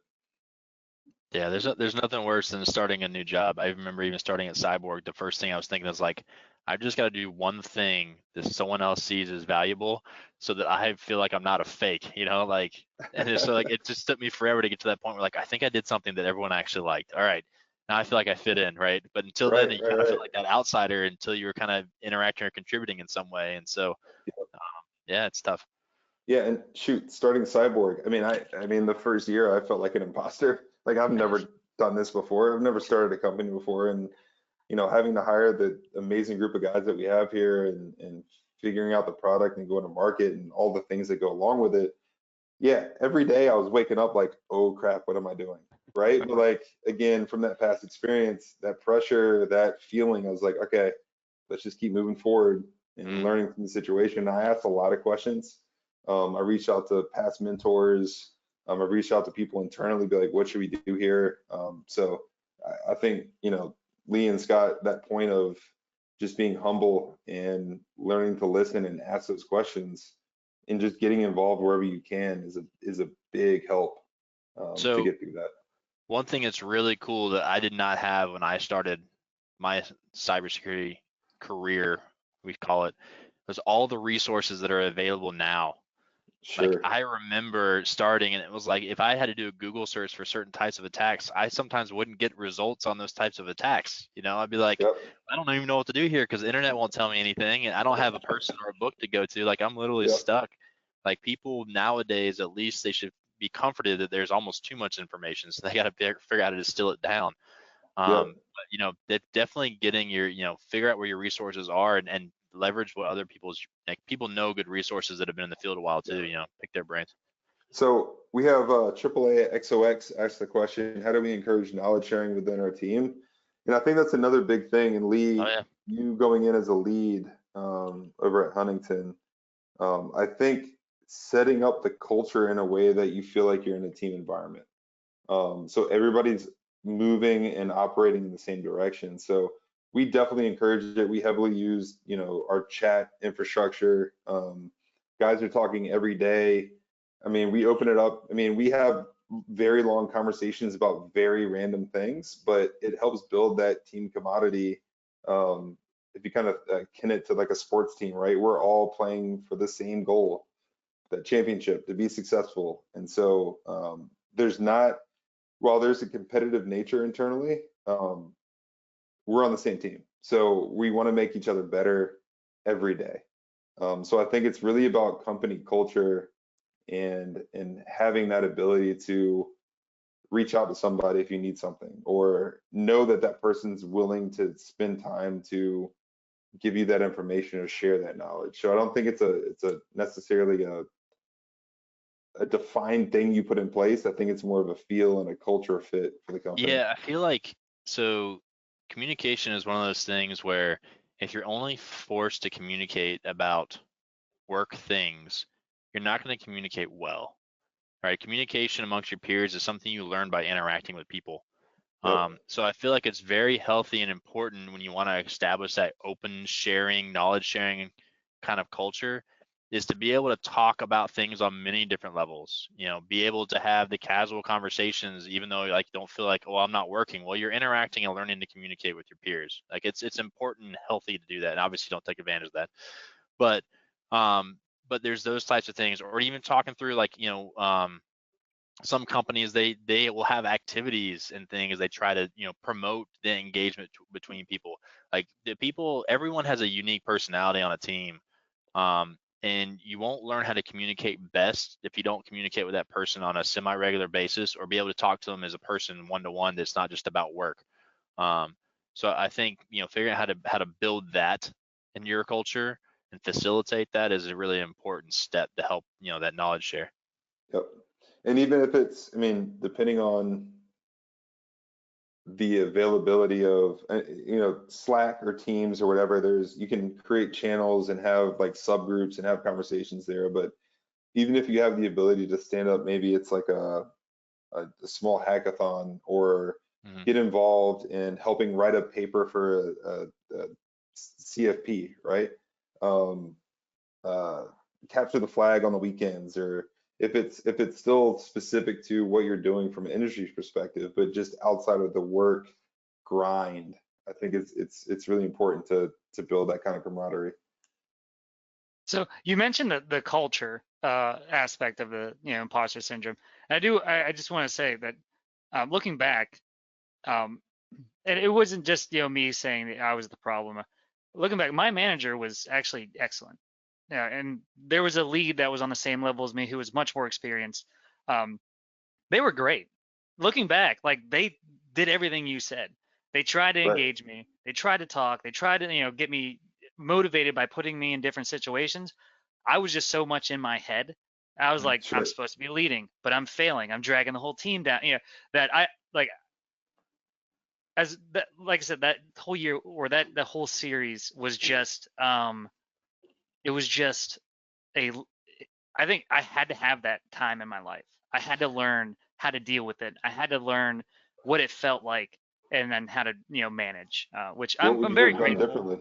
Yeah, there's nothing worse than starting a new job. I remember even starting at Cyborg, the first thing I was thinking is like, I just got to do one thing that someone else sees as valuable so that I feel like I'm not a fake, like, and so like it just took me forever to get to that point where like I think I did something that everyone actually liked. All right, now I feel like I fit in, right? But until then, you kind of feel like that outsider until you were kind of interacting or contributing in some way. And so, yeah, it's tough. Yeah, and shoot, starting Cyborg. I mean, the first year I felt like an imposter. Like I've never done this before. I've never started a company before, and having to hire the amazing group of guys that we have here, and figuring out the product and going to market and all the things that go along with it. Yeah, every day I was waking up like, oh crap, what am I doing? Right? But like again, from that past experience, that pressure, that feeling, I was like, okay, let's just keep moving forward and learning from the situation. I asked a lot of questions. I reached out to past mentors. I reached out to people internally, be like, what should we do here? So I think, Lee and Scott, that point of just being humble and learning to listen and ask those questions and just getting involved wherever you can is a big help to get through that. One thing that's really cool that I did not have when I started my cybersecurity career, we call it, was all the resources that are available now. Sure. Like I remember starting and it was like if I had to do a Google search for certain types of attacks, I sometimes wouldn't get results on those types of attacks. I'd be like, Yep. I don't even know what to do here because the internet won't tell me anything and I don't have a person or a book to go to. Like I'm literally stuck. Like people nowadays, at least they should be comforted that there's almost too much information. So they got to figure out how to distill it down. But definitely getting your, figure out where your resources are and leverage what other people know good resources that have been in the field a while too, pick their brains. So we have AAA XOX asked the question, how do we encourage knowledge sharing within our team? And I think that's another big thing. And Lee, you going in as a lead over at Huntington, I think setting up the culture in a way that you feel like you're in a team environment. So everybody's moving and operating in the same direction. So we definitely encourage it. We heavily use, our chat infrastructure. Guys are talking every day. I mean, we open it up. I mean, we have very long conversations about very random things, but it helps build that team commodity. If you kind of akin it to like a sports team, right? We're all playing for the same goal, that championship, to be successful. And so while there's a competitive nature internally, we're on the same team. So we want to make each other better every day. So I think it's really about company culture and having that ability to reach out to somebody if you need something, or know that that person's willing to spend time to give you that information or share that knowledge. So I don't think it's a necessarily a defined thing you put in place. I think it's more of a feel and a culture fit for the company. Yeah, I feel like communication is one of those things where if you're only forced to communicate about work things, you're not going to communicate well, right? Communication amongst your peers is something you learn by interacting with people. So I feel like it's very healthy and important when you want to establish that open sharing, knowledge sharing kind of culture, is to be able to talk about things on many different levels. Be able to have the casual conversations, even though like don't feel like, oh, I'm not working. Well, you're interacting and learning to communicate with your peers. Like it's important and healthy to do that. And obviously don't take advantage of that. But there's those types of things, or even talking through like, some companies, they will have activities and things. They try to, promote the engagement between people. Like the people, everyone has a unique personality on a team. And you won't learn how to communicate best if you don't communicate with that person on a semi-regular basis, or be able to talk to them as a person one-to-one that's not just about work. So I think, figuring out how to build that in your culture and facilitate that is a really important step to help, that knowledge share. Yep. And even if it's, I mean, depending on the availability of, Slack or Teams or whatever, you can create channels and have like subgroups and have conversations there. But even if you have the ability to stand up, maybe it's like a small hackathon, or get involved in helping write a paper for a CFP, right? Capture the flag on the weekends, or if it's still specific to what you're doing from an industry perspective, but just outside of the work grind, I think it's really important to build that kind of camaraderie. So you mentioned the culture aspect of the imposter syndrome. And I just want to say that looking back, and it wasn't just me saying that I was the problem. Looking back, my manager was actually excellent. Yeah, and there was a lead that was on the same level as me who was much more experienced. They were great. Looking back, like they did everything you said. They tried to engage me. They tried to talk. They tried to get me motivated by putting me in different situations. I was just so much in my head. I was like, I'm supposed to be leading, but I'm failing. I'm dragging the whole team down. That I like. As that, like I said, that whole year, or that the whole series was just it was just I think I had to have that time in my life. I had to learn how to deal with it. I had to learn what it felt like, and then how to manage, which I'm very grateful. Differently?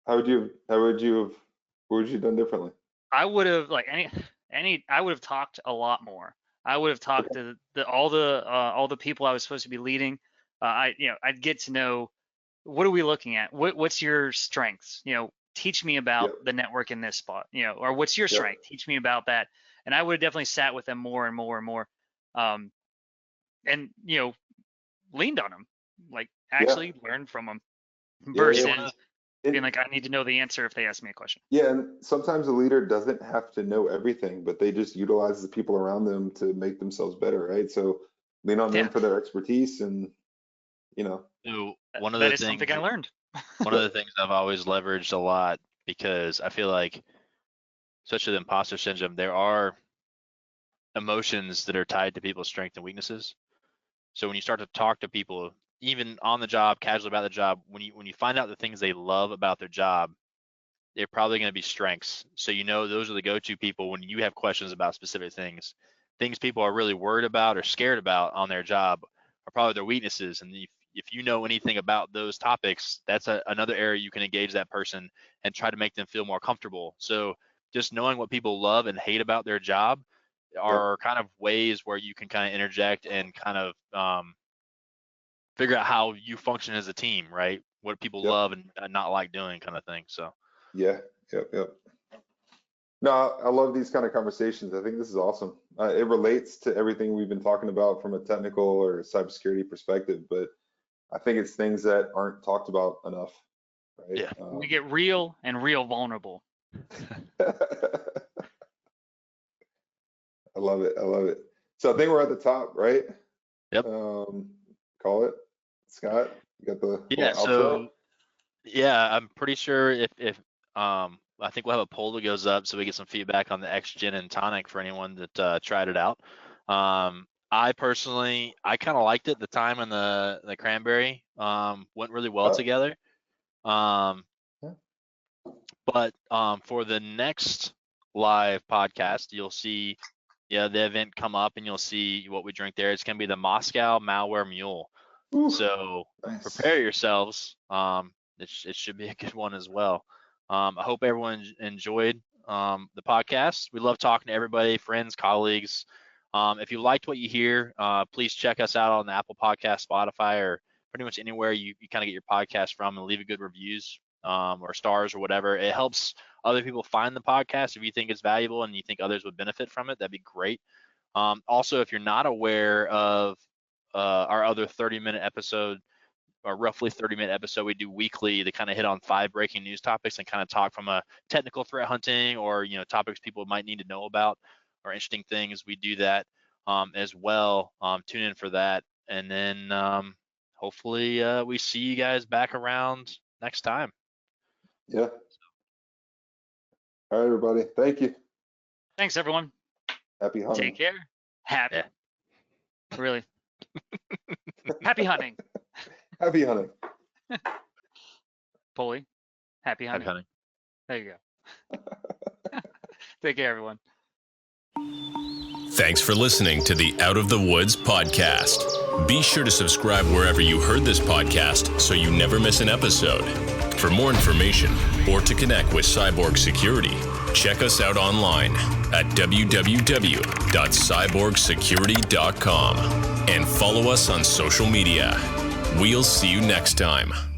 What would you have done differently? I would have I would have talked a lot more. I would have talked to all the people I was supposed to be leading. I'd get to know, what are we looking at? What's your strengths? Teach me about the network in this spot, or what's your strength? Teach me about that. And I would have definitely sat with them more and more and more, and leaned on them, like actually learned from them, versus being like, I need to know the answer if they ask me a question. Yeah, and sometimes a leader doesn't have to know everything, but they just utilize the people around them to make themselves better, right? So lean on them for their expertise, and So one of that the is things something I learned. One of the things I've always leveraged a lot, because I feel like, especially the imposter syndrome, there are emotions that are tied to people's strengths and weaknesses. So when you start to talk to people, even on the job, casually about the job, when you find out the things they love about their job, they're probably going to be strengths. So those are the go-to people when you have questions about specific things. Things people are really worried about or scared about on their job are probably their weaknesses. And if you know anything about those topics, that's another area you can engage that person and try to make them feel more comfortable. So just knowing what people love and hate about their job are kind of ways where you can kind of interject and kind of figure out how you function as a team, right? What people love and not like doing, kind of thing. So yep. No, I love these kind of conversations. I think this is awesome. It relates to everything we've been talking about from a technical or cybersecurity perspective, but I think it's things that aren't talked about enough, right? Yeah. We get real and real vulnerable. I love it. So I think we're at the top, right? Yep. Call it, Scott. You got the outro? I'm pretty sure if I think we'll have a poll that goes up so we get some feedback on the X-Gen and Tonic for anyone that tried it out. I personally, I kind of liked it. The time and the cranberry went really well together. But for the next live podcast, you'll see the event come up, and you'll see what we drink there. It's going to be the Moscow Malware Mule. Ooh, so prepare yourselves. It should be a good one as well. I hope everyone enjoyed the podcast. We love talking to everybody, friends, colleagues. If you liked what you hear, please check us out on the Apple Podcast, Spotify, or pretty much anywhere you kind of get your podcast from, and leave a good reviews or stars or whatever. It helps other people find the podcast. If you think it's valuable and you think others would benefit from it, that'd be great. Also, if you're not aware of our other 30-minute episode, or roughly 30-minute episode we do weekly, to kind of hit on 5 breaking news topics and kind of talk from a technical threat hunting, or topics people might need to know about or interesting things. We do that as well. Tune in for that, and then hopefully we see you guys back around next time. Yeah. All right, everybody. Thank you. Thanks, everyone. Happy hunting. Take care. Happy. Yeah. Really. Happy hunting. Happy hunting. Pulley. Happy hunting. Happy hunting. There you go. Take care, everyone. Thanks for listening to the Out of the Woods podcast. Be sure to subscribe wherever you heard this podcast so you never miss an episode. For more information or to connect with Cyborg Security, check us out online at www.cyborgsecurity.com and follow us on social media. We'll see you next time.